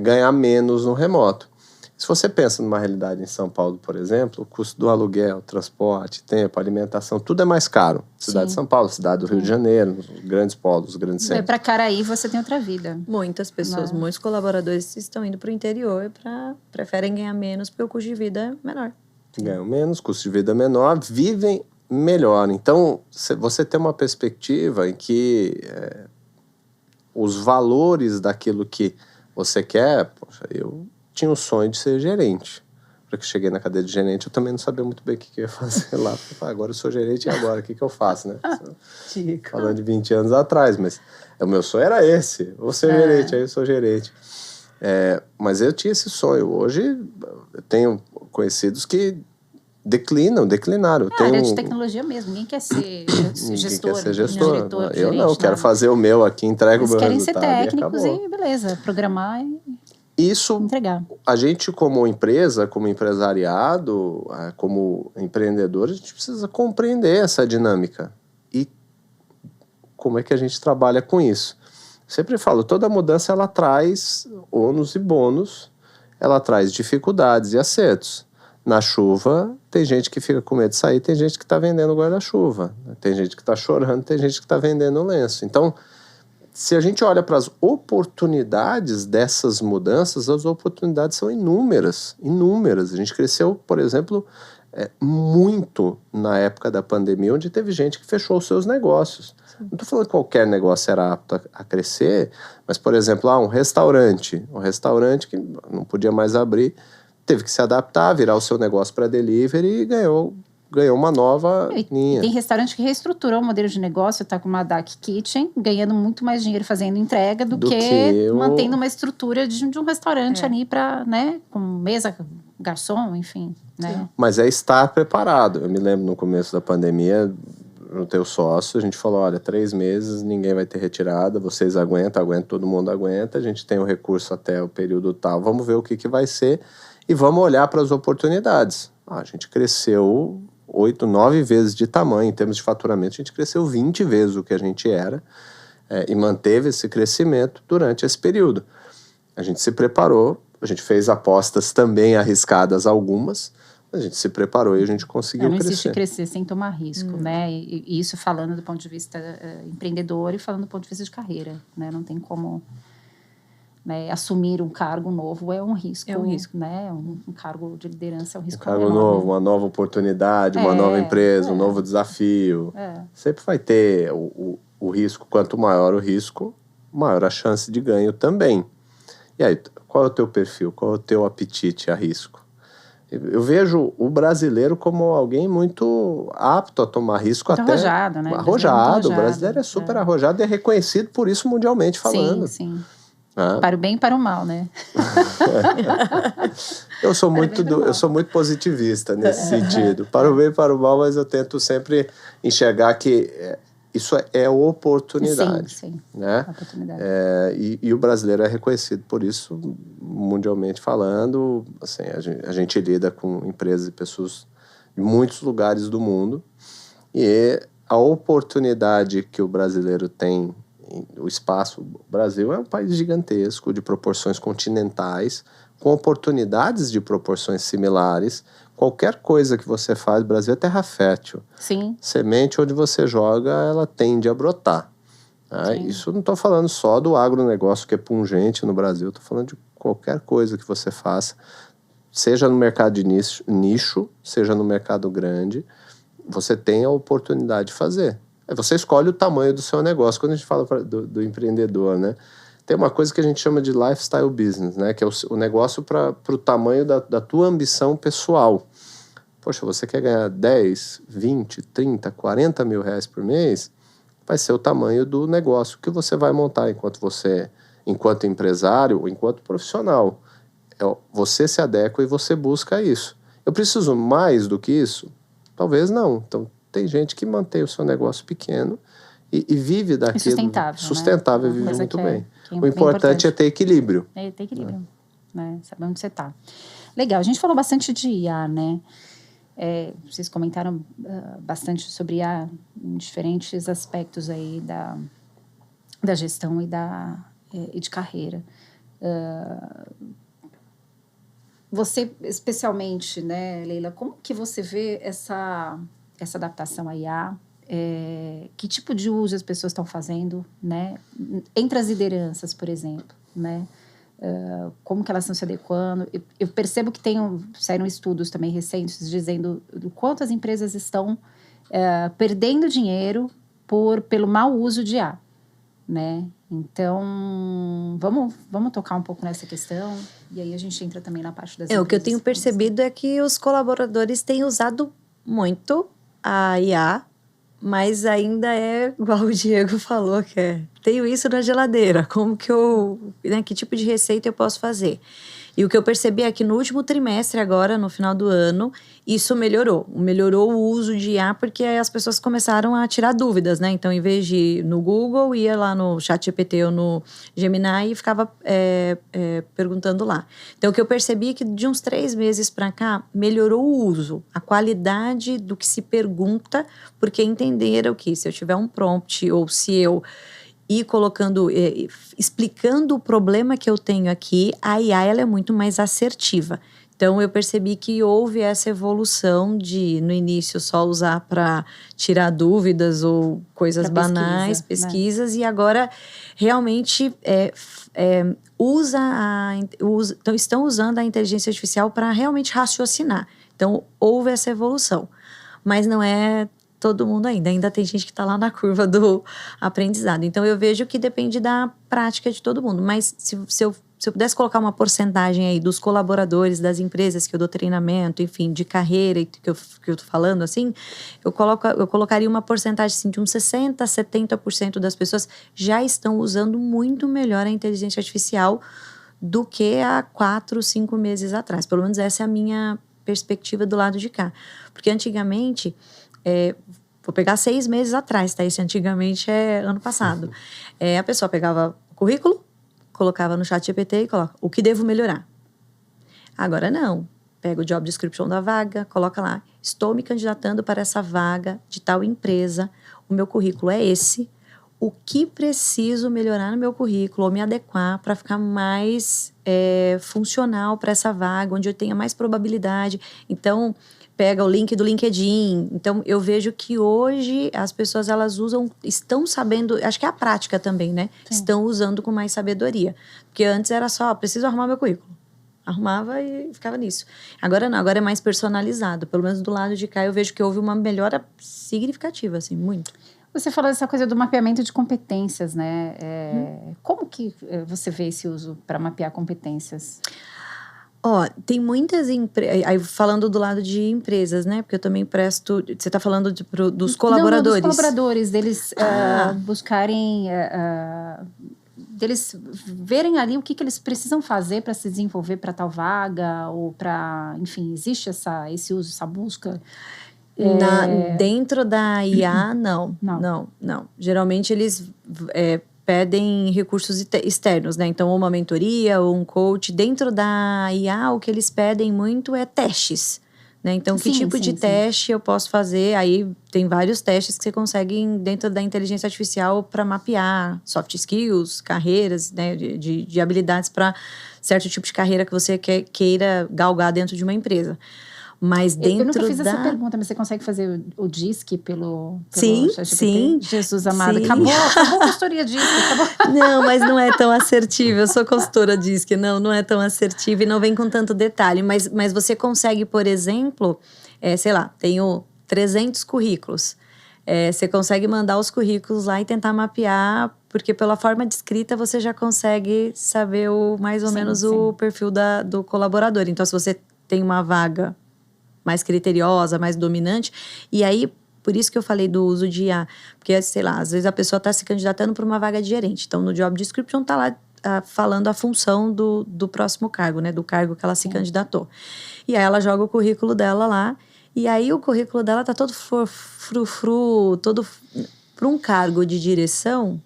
ganhar menos no remoto. Se você pensa numa realidade em São Paulo, por exemplo, o custo do aluguel, transporte, tempo, alimentação, tudo é mais caro. Cidade de São Paulo, cidade do Rio de Janeiro, os grandes polos, os grandes centros. Para Caraí você tem outra vida. Muitas pessoas, muitos colaboradores estão indo para o interior preferem ganhar menos porque o custo de vida é menor. Ganham menos, custo de vida menor, vivem melhor. Então, você tem uma perspectiva em que os valores daquilo que você quer... Poxa, eu tinha o sonho de ser gerente. Para que eu cheguei na cadeira de gerente, eu também não sabia muito bem o que eu ia fazer lá. Agora eu sou gerente e agora? O que eu faço, né? Falando de 20 anos atrás, mas o meu sonho era esse. Vou ser gerente, aí eu sou gerente. Mas eu tinha esse sonho. Hoje, eu tenho conhecidos que declinaram. É a área de tecnologia mesmo. Ninguém quer ser gestor. Quer ser gestor. Diretor, eu gerente, não, quero fazer o meu aqui, entrego o meu resultado. Eles querem ser técnicos e beleza, programar e entregar. A gente como empresa, como empresariado, como empreendedor, a gente precisa compreender essa dinâmica. E como é que a gente trabalha com isso? Sempre falo, toda mudança ela traz ônus e bônus, ela traz dificuldades e acertos. Na chuva, tem gente que fica com medo de sair, tem gente que está vendendo guarda-chuva, tem gente que está chorando, tem gente que está vendendo lenço. Então, se a gente olha para as oportunidades dessas mudanças, as oportunidades são inúmeras. A gente cresceu, por exemplo, muito na época da pandemia, onde teve gente que fechou os seus negócios. Não estou falando que qualquer negócio era apto a crescer, mas, por exemplo, um restaurante que não podia mais abrir, teve que se adaptar, virar o seu negócio para delivery e ganhou uma nova linha. Tem restaurante que reestruturou o modelo de negócio, tá com uma dark kitchen, ganhando muito mais dinheiro fazendo entrega do que mantendo uma estrutura de um restaurante ali para, né, com mesa, garçom, enfim, né? Mas estar preparado. Eu me lembro no começo da pandemia, no teu sócio, a gente falou, olha, 3 meses, ninguém vai ter retirada, vocês aguentam, todo mundo aguenta, a gente tem o recurso até o período tal, vamos ver o que vai ser e vamos olhar para as oportunidades. A gente cresceu 8, 9 vezes de tamanho, em termos de faturamento, a gente cresceu 20 vezes o que a gente era e manteve esse crescimento durante esse período. A gente se preparou, a gente fez apostas também arriscadas algumas, a gente se preparou e a gente conseguiu crescer. Não existe crescer sem tomar risco, né? E isso falando do ponto de vista empreendedor e falando do ponto de vista de carreira, né? Não tem como... Né, assumir um cargo novo é um risco. É um risco. Né? Um cargo de liderança é um risco. Um cargo novo, uma nova oportunidade, uma nova empresa, um novo desafio. Sempre vai ter o risco. Quanto maior o risco, maior a chance de ganho também. E aí, qual é o teu perfil? Qual é o teu apetite a risco? Eu vejo o brasileiro como alguém muito apto a tomar risco. Muito arrojado, né? Arrojado. O brasileiro é super arrojado e é reconhecido por isso mundialmente falando. Sim. Para o bem e para o mal, né? Eu sou muito positivista nesse sentido. Para o bem e para o mal, mas eu tento sempre enxergar que isso é oportunidade. Sim, né? Oportunidade. E o brasileiro é reconhecido por isso, mundialmente falando. Assim, a gente lida com empresas e pessoas de muitos lugares do mundo. E a oportunidade que o brasileiro tem, o espaço, o Brasil é um país gigantesco, de proporções continentais, com oportunidades de proporções similares. Qualquer coisa que você faz, o Brasil é terra fértil. Sim. Semente onde você joga, ela tende a brotar. Isso não estou falando só do agronegócio que é pungente no Brasil, estou falando de qualquer coisa que você faça, seja no mercado de nicho, seja no mercado grande, você tem a oportunidade de fazer. Você escolhe o tamanho do seu negócio. Quando a gente fala do empreendedor, né? Tem uma coisa que a gente chama de lifestyle business, né? Que é o negócio para o tamanho da tua ambição pessoal. Poxa, você quer ganhar 10, 20, 30, 40 mil reais por mês? Vai ser o tamanho do negócio que você vai montar enquanto empresário ou enquanto profissional. Você se adequa e você busca isso. Eu preciso mais do que isso? Talvez não. Então, tem gente que mantém o seu negócio pequeno e vive daquilo. Sustentável, né? Vive muito bem. O importante é ter equilíbrio. Ter equilíbrio, né? Saber onde você está. Legal, a gente falou bastante de IA, né? Vocês comentaram bastante sobre IA em diferentes aspectos aí da gestão e de carreira. Você, especialmente, né, Leila, como que você vê essa adaptação à IA? Que tipo de uso as pessoas estão fazendo, né? Entre as lideranças, por exemplo, né? Como que elas estão se adequando? Eu percebo que saíram estudos também recentes dizendo do quanto as empresas estão perdendo dinheiro pelo mau uso de IA, né? Então, vamos tocar um pouco nessa questão e aí a gente entra também na parte das empresas. O que eu tenho percebido é que os colaboradores têm usado muito a IA, mas ainda é igual o Diego falou, tenho isso na geladeira, como que que tipo de receita eu posso fazer? E o que eu percebi é que no último trimestre agora, no final do ano, isso melhorou o uso de IA, porque as pessoas começaram a tirar dúvidas, né? Então, em vez de ir no Google, ia lá no ChatGPT ou no Gemini e ficava perguntando lá. Então, o que eu percebi é que de uns 3 meses para cá, melhorou o uso, a qualidade do que se pergunta, porque entenderam que se eu tiver um prompt ou se eu ir colocando, explicando o problema que eu tenho aqui, a IA ela é muito mais assertiva. Então, eu percebi que houve essa evolução de, no início, só usar para tirar dúvidas ou coisas banais, pesquisas, né? E agora, realmente, estão usando a inteligência artificial para realmente raciocinar. Então, houve essa evolução. Mas não é todo mundo ainda tem gente que está lá na curva do aprendizado. Então, eu vejo que depende da prática de todo mundo. Mas se eu pudesse colocar uma porcentagem aí dos colaboradores, das empresas que eu dou treinamento, enfim, de carreira que eu tô falando, assim, eu colocaria uma porcentagem assim, de uns 60%, 70% das pessoas já estão usando muito melhor a inteligência artificial do que há 4, 5 meses atrás. Pelo menos essa é a minha perspectiva do lado de cá. Porque antigamente... vou pegar 6 meses atrás, tá? Esse antigamente é ano passado. A pessoa pegava o currículo, colocava no ChatGPT e coloca o que devo melhorar. Agora não. Pega o job description da vaga, coloca lá. Estou me candidatando para essa vaga de tal empresa. O meu currículo é esse. O que preciso melhorar no meu currículo ou me adequar para ficar mais funcional para essa vaga, onde eu tenha mais probabilidade. Então... pega o link do LinkedIn. Então, eu vejo que hoje as pessoas, elas estão sabendo, acho que é a prática também, né? Sim. Estão usando com mais sabedoria. Porque antes era só, preciso arrumar meu currículo. Arrumava e ficava nisso. Agora não, agora é mais personalizado. Pelo menos do lado de cá eu vejo que houve uma melhora significativa, assim, muito. Você falou dessa coisa do mapeamento de competências, né? Como que você vê esse uso para mapear competências? Tem muitas empresas, aí falando do lado de empresas, né? Porque eu também presto, você está falando dos colaboradores. Não, dos colaboradores, deles buscarem, deles verem ali o que eles precisam fazer para se desenvolver para tal vaga, ou para, enfim, existe esse uso, essa busca? Dentro da IA, não. Geralmente eles... pedem recursos externos, né? Então, ou uma mentoria, ou um coach. Dentro da IA, o que eles pedem muito é testes, né? Então, que tipo de teste eu posso fazer? Aí, tem vários testes que você consegue dentro da inteligência artificial para mapear soft skills, carreiras, né? De habilidades para certo tipo de carreira que você queira galgar dentro de uma empresa. Mas dentro eu nunca fiz da... essa pergunta, mas você consegue fazer o DISC pelo Sim, ChatGPT? sim. Jesus amado, Sim. acabou a consultoria DISC, acabou. Não, mas não é tão assertivo. Eu sou consultora DISC, não é tão assertivo e não vem com tanto detalhe. Mas você consegue, por exemplo, sei lá, tenho 300 currículos. Você consegue mandar os currículos lá e tentar mapear, porque pela forma de escrita você já consegue saber mais ou menos o perfil do colaborador. Então, se você tem uma vaga mais criteriosa, mais dominante, e aí, por isso que eu falei do uso de IA, porque, sei lá, às vezes a pessoa está se candidatando para uma vaga de gerente, então no job description está lá falando a função do próximo cargo, né, do cargo que ela se candidatou. E aí ela joga o currículo dela lá, e aí o currículo dela tá todo frufru, todo para um cargo de direção,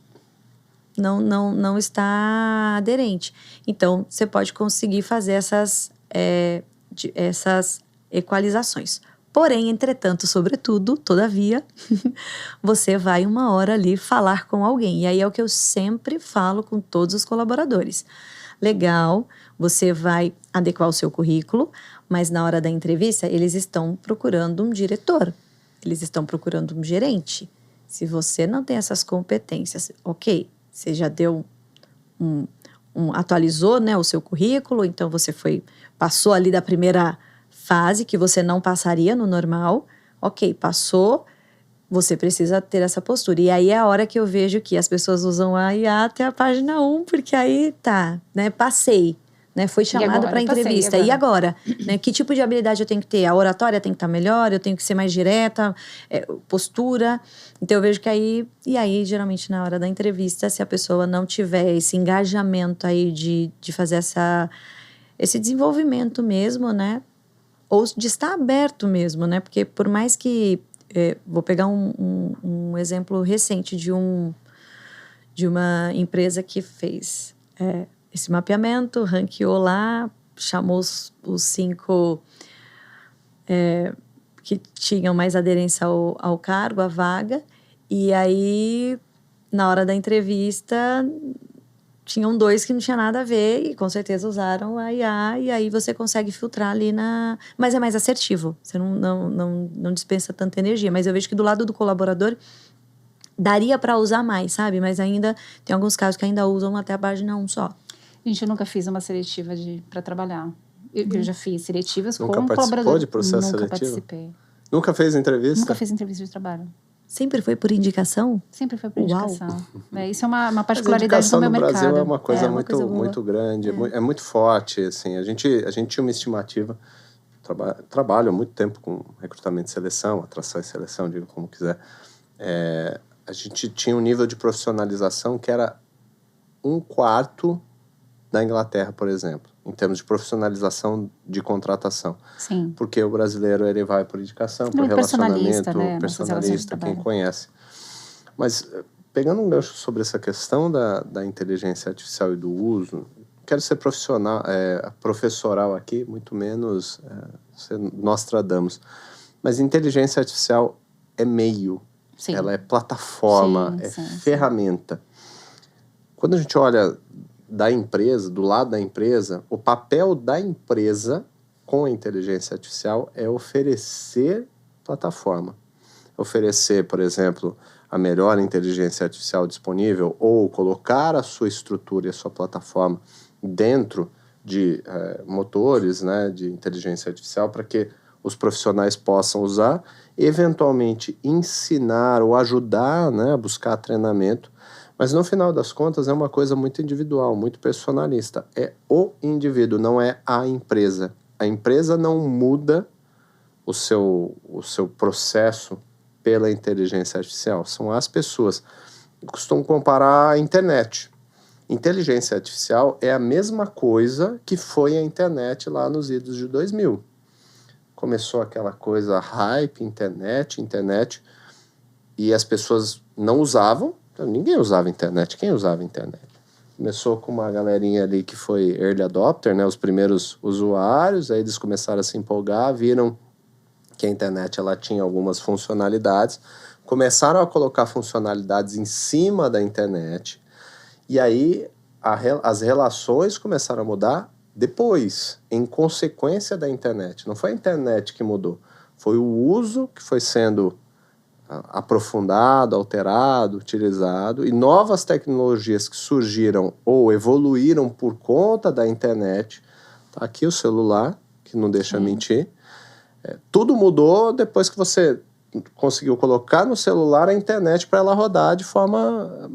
não está aderente. Então, você pode conseguir fazer essas equalizações. Porém, entretanto, sobretudo, todavia, você vai uma hora ali falar com alguém. E aí é o que eu sempre falo com todos os colaboradores. Legal, você vai adequar o seu currículo, mas na hora da entrevista, eles estão procurando um diretor. Eles estão procurando um gerente. Se você não tem essas competências, ok, você já deu atualizou, né, o seu currículo, então você passou ali da primeira fase que você não passaria no normal, ok, passou, você precisa ter essa postura. E aí é a hora que eu vejo que as pessoas usam a IA até a página 1, porque aí tá, né, passei, né, foi chamada para entrevista. E agora? Né, que tipo de habilidade eu tenho que ter? A oratória tem que estar melhor, eu tenho que ser mais direta, postura. Então eu vejo que aí, e aí geralmente na hora da entrevista, se a pessoa não tiver esse engajamento aí de fazer esse desenvolvimento mesmo, né, ou de estar aberto mesmo, né? Porque por mais que... vou pegar um exemplo recente de uma empresa que fez esse mapeamento, ranqueou lá, chamou os 5 que tinham mais aderência ao cargo, à vaga, e aí, na hora da entrevista... tinham 2 que não tinha nada a ver e com certeza usaram a IA e aí você consegue filtrar ali Mas é mais assertivo, você não dispensa tanta energia. Mas eu vejo que do lado do colaborador daria para usar mais, sabe? Mas ainda tem alguns casos que ainda usam até a página 1 só. Gente, eu nunca fiz uma seletiva para trabalhar. Eu já fiz seletivas nunca com colaborador. De processo nunca seletivo? Participei. Nunca fez entrevista? Nunca fiz entrevista de trabalho. Sempre foi por indicação? Sempre foi por indicação. Isso é uma particularidade do meu mercado. A indicação no Brasil é uma coisa muito grande, É. É muito forte. Assim. A gente tinha uma estimativa, trabalho há muito tempo com recrutamento e seleção, atração e seleção, diga como quiser. A gente tinha um nível de profissionalização que era 1/4 da Inglaterra, por exemplo, em termos de profissionalização de contratação. Sim. Porque o brasileiro ele vai por indicação, por relacionamento, personalista, quem conhece. Mas, pegando um gancho sobre essa questão da inteligência artificial e do uso, quero ser professoral aqui, muito menos ser Nostradamus. Mas inteligência artificial é meio, sim. Ela é plataforma, ferramenta. Quando a gente olha da empresa, do lado da empresa, o papel da empresa com a inteligência artificial é oferecer plataforma. Oferecer, por exemplo, a melhor inteligência artificial disponível ou colocar a sua estrutura e a sua plataforma dentro de motores, né, de inteligência artificial para que os profissionais possam usar, eventualmente ensinar ou ajudar, né, a buscar treinamento. Mas no final das contas é uma coisa muito individual, muito personalista. É o indivíduo, não é a empresa. A empresa não muda o seu processo pela inteligência artificial. São as pessoas. Eu costumo comparar a internet. Inteligência artificial é a mesma coisa que foi a internet lá nos idos de 2000. Começou aquela coisa hype, internet, e as pessoas não usavam. Ninguém usava internet. Quem usava internet? Começou com uma galerinha ali que foi early adopter, né? Os primeiros usuários, aí eles começaram a se empolgar, viram que a internet ela tinha algumas funcionalidades, começaram a colocar funcionalidades em cima da internet, e aí as relações começaram a mudar depois, em consequência da internet. Não foi a internet que mudou, foi o uso que foi sendo aprofundado, alterado, utilizado, e novas tecnologias que surgiram ou evoluíram por conta da internet. Tá aqui o celular, que não deixa mentir. Tudo mudou depois que você conseguiu colocar no celular a internet para ela rodar de forma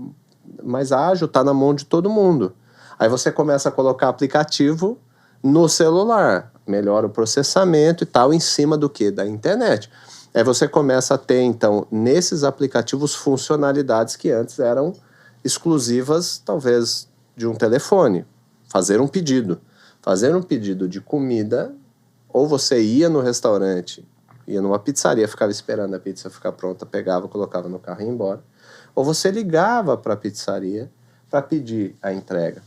mais ágil, tá na mão de todo mundo. Aí você começa a colocar aplicativo no celular, melhora o processamento e tal, em cima do quê? Da internet. Aí você começa a ter, então, nesses aplicativos, funcionalidades que antes eram exclusivas, talvez, de um telefone. Fazer um pedido. Fazer um pedido de comida, ou você ia no restaurante, ia numa pizzaria, ficava esperando a pizza ficar pronta, pegava, colocava no carro e ia embora. Ou você ligava para a pizzaria para pedir a entrega.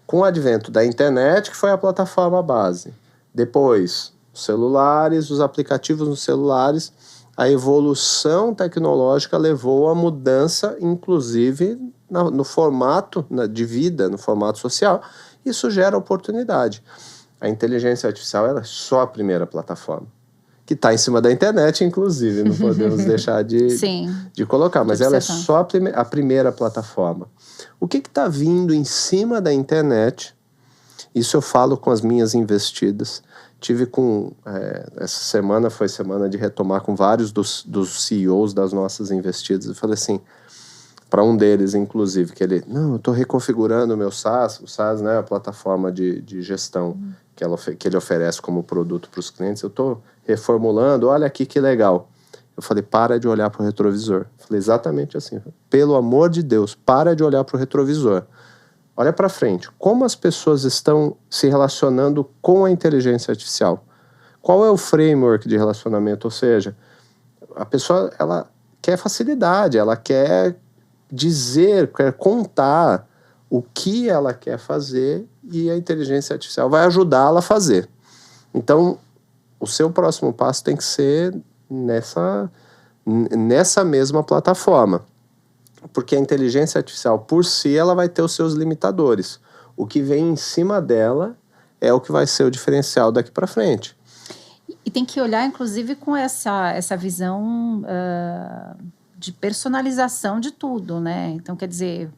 Com o advento da internet, que foi a plataforma base. Depois, os celulares, os aplicativos nos celulares, a evolução tecnológica levou a mudança, inclusive, no formato de vida, no formato social. Isso gera oportunidade. A inteligência artificial ela é só a primeira plataforma, que está em cima da internet, inclusive, não podemos deixar de colocar, mas ela é só a primeira plataforma. O que está vindo em cima da internet? Isso eu falo com as minhas investidas. Tive essa semana foi semana de retomar com vários dos CEOs das nossas investidas. Eu falei assim, para um deles, inclusive, que ele, não, eu estou reconfigurando o meu SaaS. O SaaS, né, a plataforma de gestão que ele oferece como produto para os clientes. Eu estou reformulando, olha aqui que legal. Eu falei, para de olhar para o retrovisor. Eu falei exatamente assim, pelo amor de Deus, para de olhar para o retrovisor. Olha para frente, como as pessoas estão se relacionando com a inteligência artificial? Qual é o framework de relacionamento? Ou seja, a pessoa ela quer facilidade, ela quer dizer, quer contar o que ela quer fazer e a inteligência artificial vai ajudá-la a fazer. Então, o seu próximo passo tem que ser nessa mesma plataforma. Porque a inteligência artificial, por si, ela vai ter os seus limitadores. O que vem em cima dela é o que vai ser o diferencial daqui para frente. E tem que olhar, inclusive, com essa visão de personalização de tudo, né? Então, quer dizer,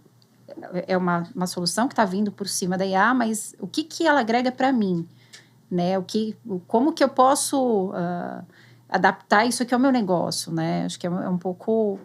é uma solução que está vindo por cima da IA, mas o que ela agrega para mim? Né? Como que eu posso adaptar isso aqui ao meu negócio, né? Acho que é um pouco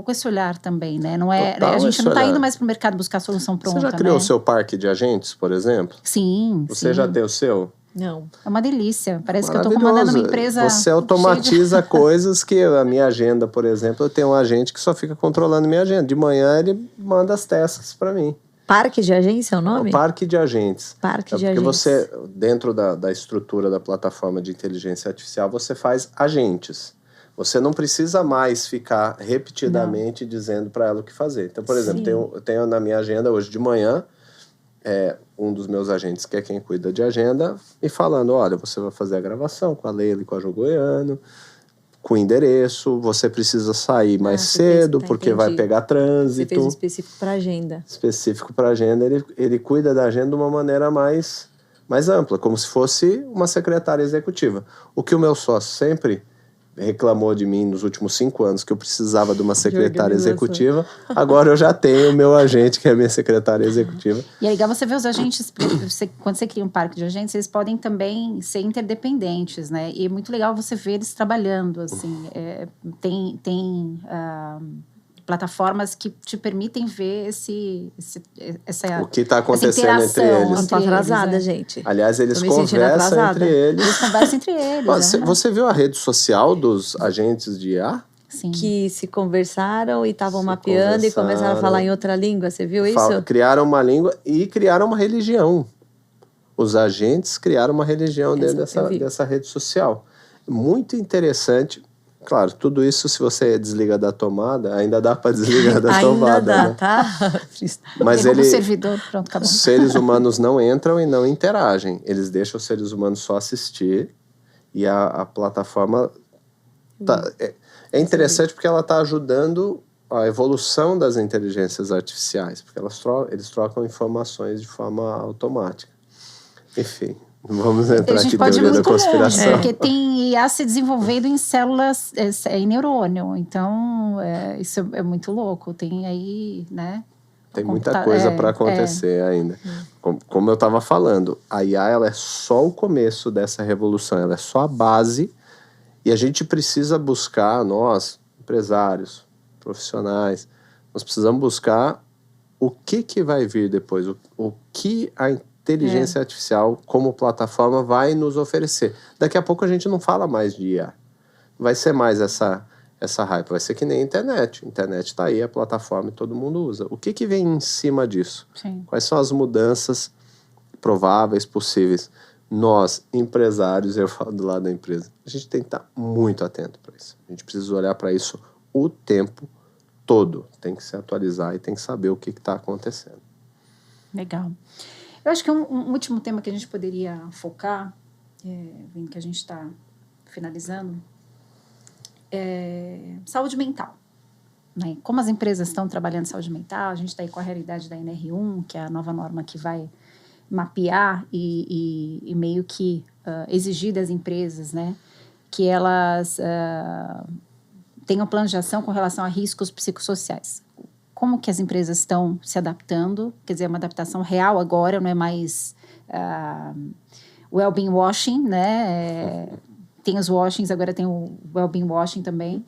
esse olhar também, né? Não é, a gente não está indo mais para o mercado buscar solução pronta. Você já criou o seu parque de agentes, por exemplo? Sim. Você já tem o seu? Não. É uma delícia. Parece que eu estou comandando uma empresa. Você automatiza coisas que a minha agenda, por exemplo, eu tenho um agente que só fica controlando minha agenda. De manhã ele manda as tasks para mim. Parque de agência é o nome? Parque de agentes. Parque de agentes. Porque você, agentes. dentro da estrutura da plataforma de inteligência artificial, você faz agentes. Você não precisa mais ficar repetidamente dizendo para ela o que fazer. Então, por exemplo, eu tenho na minha agenda hoje de manhã, um dos meus agentes, que é quem cuida de agenda, me falando, olha, você vai fazer a gravação com a Leila e com a Jo Goiano, com o endereço, você precisa sair mais cedo, porque vai pegar trânsito. Você fez específico para agenda. Específico para agenda, ele cuida da agenda de uma maneira mais ampla, como se fosse uma secretária executiva. O que o meu sócio sempre reclamou de mim nos últimos 5 anos, que eu precisava de uma secretária executiva, agora eu já tenho o meu agente, que é a minha secretária executiva. E é legal você ver os agentes, quando você cria um parque de agentes, eles podem também ser interdependentes, né? E é muito legal você ver eles trabalhando, assim. Tem plataformas que te permitem ver o que está acontecendo entre eles. Eu estou atrasada, gente. Aliás, eles conversam entre eles. Eles conversam entre eles. Você viu a rede social dos agentes de IA? Sim. Que se conversaram e estavam mapeando e começaram a falar em outra língua. Você viu isso? Criaram uma língua e criaram uma religião. Os agentes criaram uma religião dentro dessa rede social. Muito interessante. Claro, tudo isso, se você desliga da tomada, ainda dá para desligar da tomada. Ainda dá, né? tá? Mas servidor, pronto, acabou. Os seres humanos não entram e não interagem. Eles deixam os seres humanos só assistir e a plataforma... É interessante porque ela está ajudando a evolução das inteligências artificiais, porque eles trocam informações de forma automática. Enfim, não vamos entrar A gente aqui em pode ir teoria da muito longe, conspiração. porque tem IA se desenvolvendo em células, em neurônio. Então, isso é muito louco. Tem aí, né? Tem muita coisa para acontecer ainda. Como eu estava falando, a IA ela é só o começo dessa revolução, ela é só a base e a gente precisa buscar, nós, empresários, profissionais, nós precisamos buscar o que vai vir depois, o que a inteligência artificial como plataforma vai nos oferecer. Daqui a pouco a gente não fala mais de IA. Vai ser mais essa hype. Vai ser que nem a internet. A internet está aí, a plataforma e todo mundo usa. O que vem em cima disso? Sim. Quais são as mudanças prováveis, possíveis? Nós, empresários, eu falo do lado da empresa, a gente tem que estar muito atento para isso. A gente precisa olhar para isso o tempo todo. Tem que se atualizar e tem que saber o que está acontecendo. Legal. Eu acho que um último tema que a gente poderia focar, vendo que a gente está finalizando, saúde mental. Né? Como as empresas estão trabalhando saúde mental, a gente está aí com a realidade da NR1, que é a nova norma que vai mapear e meio que exigir das empresas, né, que elas tenham plano de ação com relação a riscos psicossociais. Como que as empresas estão se adaptando? Quer dizer, é uma adaptação real agora, não é mais well-being washing, né? Tem os washings, agora tem o well-being washing também.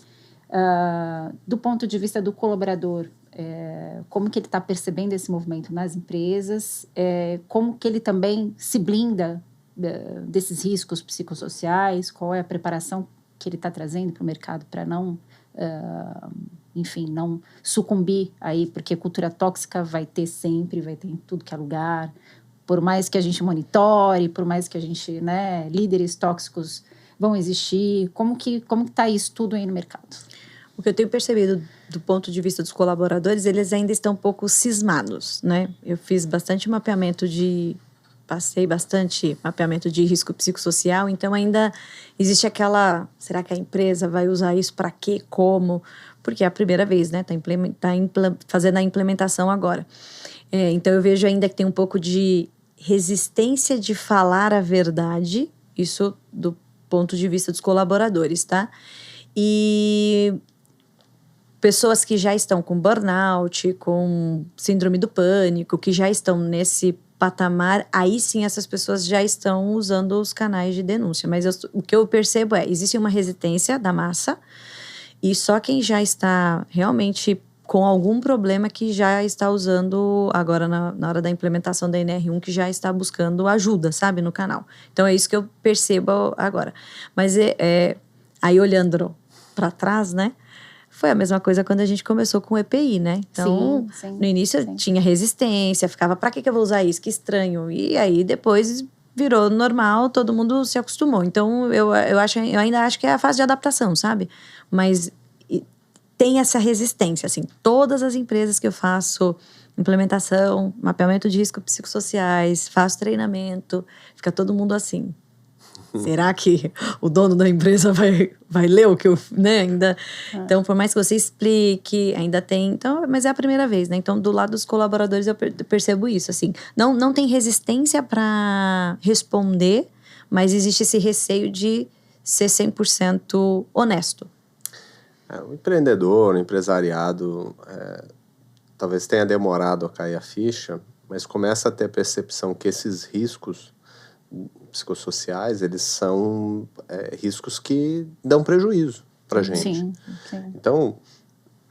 Do ponto de vista do colaborador, como que ele está percebendo esse movimento nas empresas, como que ele também se blinda desses riscos psicossociais, qual é a preparação que ele está trazendo para o mercado para não, enfim, não sucumbir aí, porque cultura tóxica vai ter sempre, vai ter em tudo que é lugar, por mais que a gente monitore, por mais que a gente, né, líderes tóxicos vão existir, como que está isso tudo aí no mercado? O que eu tenho percebido do ponto de vista dos colaboradores, eles ainda estão um pouco cismados, né? Eu fiz bastante passei bastante mapeamento de risco psicossocial, então ainda existe aquela, será que a empresa vai usar isso para quê, como? Porque é a primeira vez, né? Tá fazendo a implementação agora. Então eu vejo ainda que tem um pouco de resistência de falar a verdade, isso do ponto de vista dos colaboradores, tá? E pessoas que já estão com burnout, com síndrome do pânico, que já estão nesse patamar, aí sim essas pessoas já estão usando os canais de denúncia. Mas o que eu percebo existe uma resistência da massa e só quem já está realmente com algum problema que já está usando agora na hora da implementação da NR1, que já está buscando ajuda, sabe, no canal. Então é isso que eu percebo agora. Mas aí olhando para trás, né? Foi a mesma coisa quando a gente começou com o EPI, né? Então, sim, no início tinha resistência, ficava, pra que eu vou usar isso? Que estranho. E aí, depois virou normal, todo mundo se acostumou. Então, eu ainda acho que é a fase de adaptação, sabe? Mas tem essa resistência, assim. Todas as empresas que eu faço implementação, mapeamento de riscos psicossociais, faço treinamento, fica todo mundo assim. Será que o dono da empresa vai ler o que eu, né, ainda... Então, por mais que você explique, ainda tem... Então, mas é a primeira vez, né? Então, do lado dos colaboradores, eu percebo isso, assim. Não tem resistência para responder, mas existe esse receio de ser 100% honesto. O empreendedor, o empresariado, talvez tenha demorado a cair a ficha, mas começa a ter a percepção que esses riscos psicossociais, eles são riscos que dão prejuízo pra gente. Sim. Então,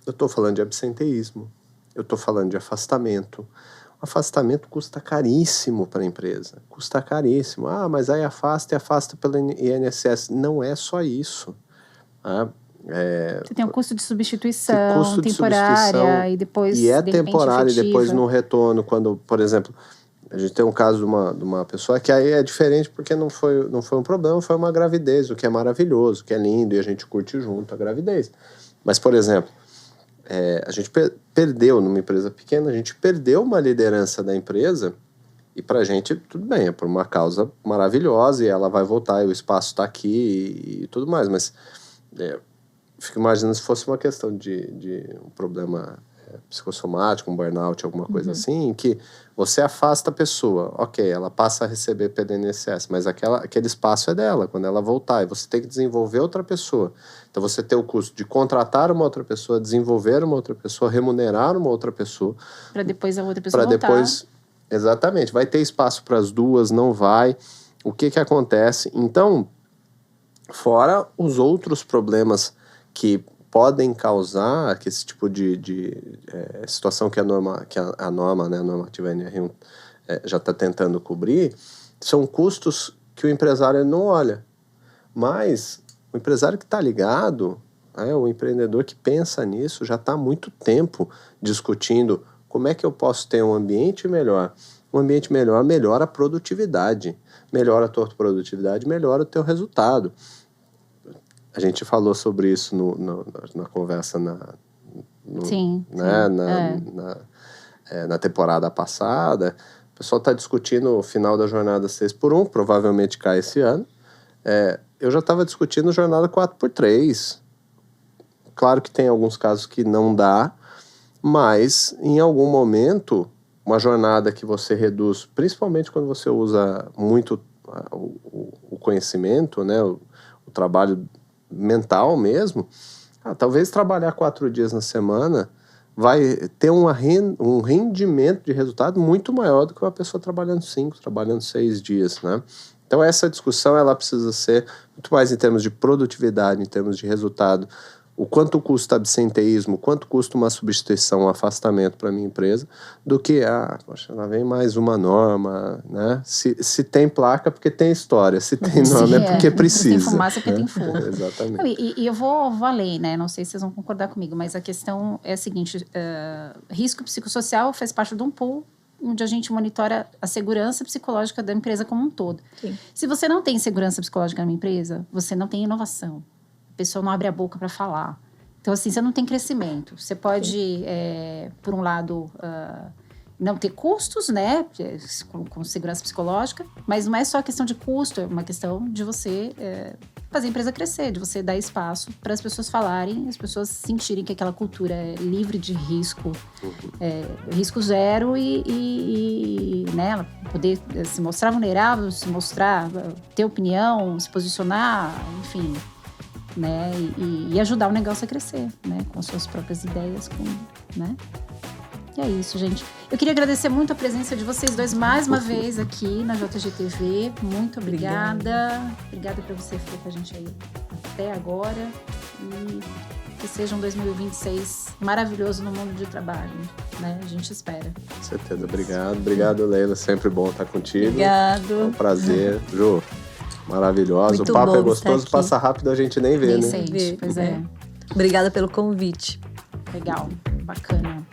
eu tô falando de absenteísmo, eu tô falando de afastamento. O afastamento custa caríssimo para a empresa, custa caríssimo. Mas aí afasta pelo INSS. Não é só isso. Você tem um custo de substituição temporária e depois, e de temporário efetiva. E depois no retorno, quando, por exemplo... A gente tem um caso de uma pessoa que aí é diferente porque não foi um problema, foi uma gravidez, o que é maravilhoso, o que é lindo e a gente curte junto a gravidez. Mas, por exemplo, a gente perdeu numa empresa pequena, a gente perdeu uma liderança da empresa e pra gente, tudo bem, é por uma causa maravilhosa e ela vai voltar e o espaço tá aqui e tudo mais, mas fico imaginando se fosse uma questão de um problema psicossomático, um burnout, alguma coisa assim, em que você afasta a pessoa. Ok, ela passa a receber PDNSS, mas aquele espaço é dela, quando ela voltar. E você tem que desenvolver outra pessoa. Então você tem o custo de contratar uma outra pessoa, desenvolver uma outra pessoa, remunerar uma outra pessoa. Para depois a outra pessoa Para voltar. depois, exatamente. Vai ter espaço para as duas, não vai. O que acontece? Então, fora os outros problemas que podem causar que esse tipo de situação que a norma, né, a normativa NR1 já está tentando cobrir, são custos que o empresário não olha. Mas o empresário que está ligado, o empreendedor que pensa nisso, já está há muito tempo discutindo como é que eu posso ter um ambiente melhor. Um ambiente melhor melhora a produtividade. Melhora a tua produtividade, melhora o teu resultado. A gente falou sobre isso na conversa na temporada passada. O pessoal está discutindo o final da jornada 6x1, provavelmente cai esse ano. Eu já estava discutindo jornada 4x3. Claro que tem alguns casos que não dá, mas em algum momento, uma jornada que você reduz, principalmente quando você usa muito o conhecimento, né, o trabalho mental mesmo, talvez trabalhar 4 dias na semana vai ter um rendimento de resultado muito maior do que uma pessoa trabalhando 5, trabalhando 6 dias, né? Então essa discussão ela precisa ser muito mais em termos de produtividade, em termos de resultado. O quanto custa absenteísmo, quanto custa uma substituição, um afastamento para a minha empresa, do que, poxa, lá vem mais uma norma, né? Se tem placa, porque tem história. Se tem norma, é porque precisa. Se tem fumaça, porque tem fogo. Exatamente. E eu vou além, né? Não sei se vocês vão concordar comigo, mas a questão é a seguinte, risco psicossocial faz parte de um pool onde a gente monitora a segurança psicológica da empresa como um todo. Sim. Se você não tem segurança psicológica na empresa, você não tem inovação. A pessoa não abre a boca para falar. Então, assim, você não tem crescimento. Você pode, por um lado, não ter custos, né, com segurança psicológica, mas não é só questão de custo, é uma questão de você fazer a empresa crescer, de você dar espaço para as pessoas falarem, as pessoas sentirem que aquela cultura é livre de risco, risco zero e né, ela poder se mostrar vulnerável, se mostrar, ter opinião, se posicionar, enfim, né, e ajudar o negócio a crescer, né, com suas próprias ideias, né. E é isso, gente. Eu queria agradecer muito a presença de vocês dois mais uma vez aqui na JGTV. Muito obrigada. Obrigada por você ficar com a gente aí até agora. E que seja um 2026 maravilhoso no mundo de trabalho, né? A gente espera. Com certeza. Obrigado, Leila. Sempre bom estar contigo. Obrigado. É um prazer. Ju, maravilhosa. Muito o papo bom é gostoso, estar passa rápido, a gente nem vê, Nem né? sente, pois é. Obrigada pelo convite. Legal, bacana.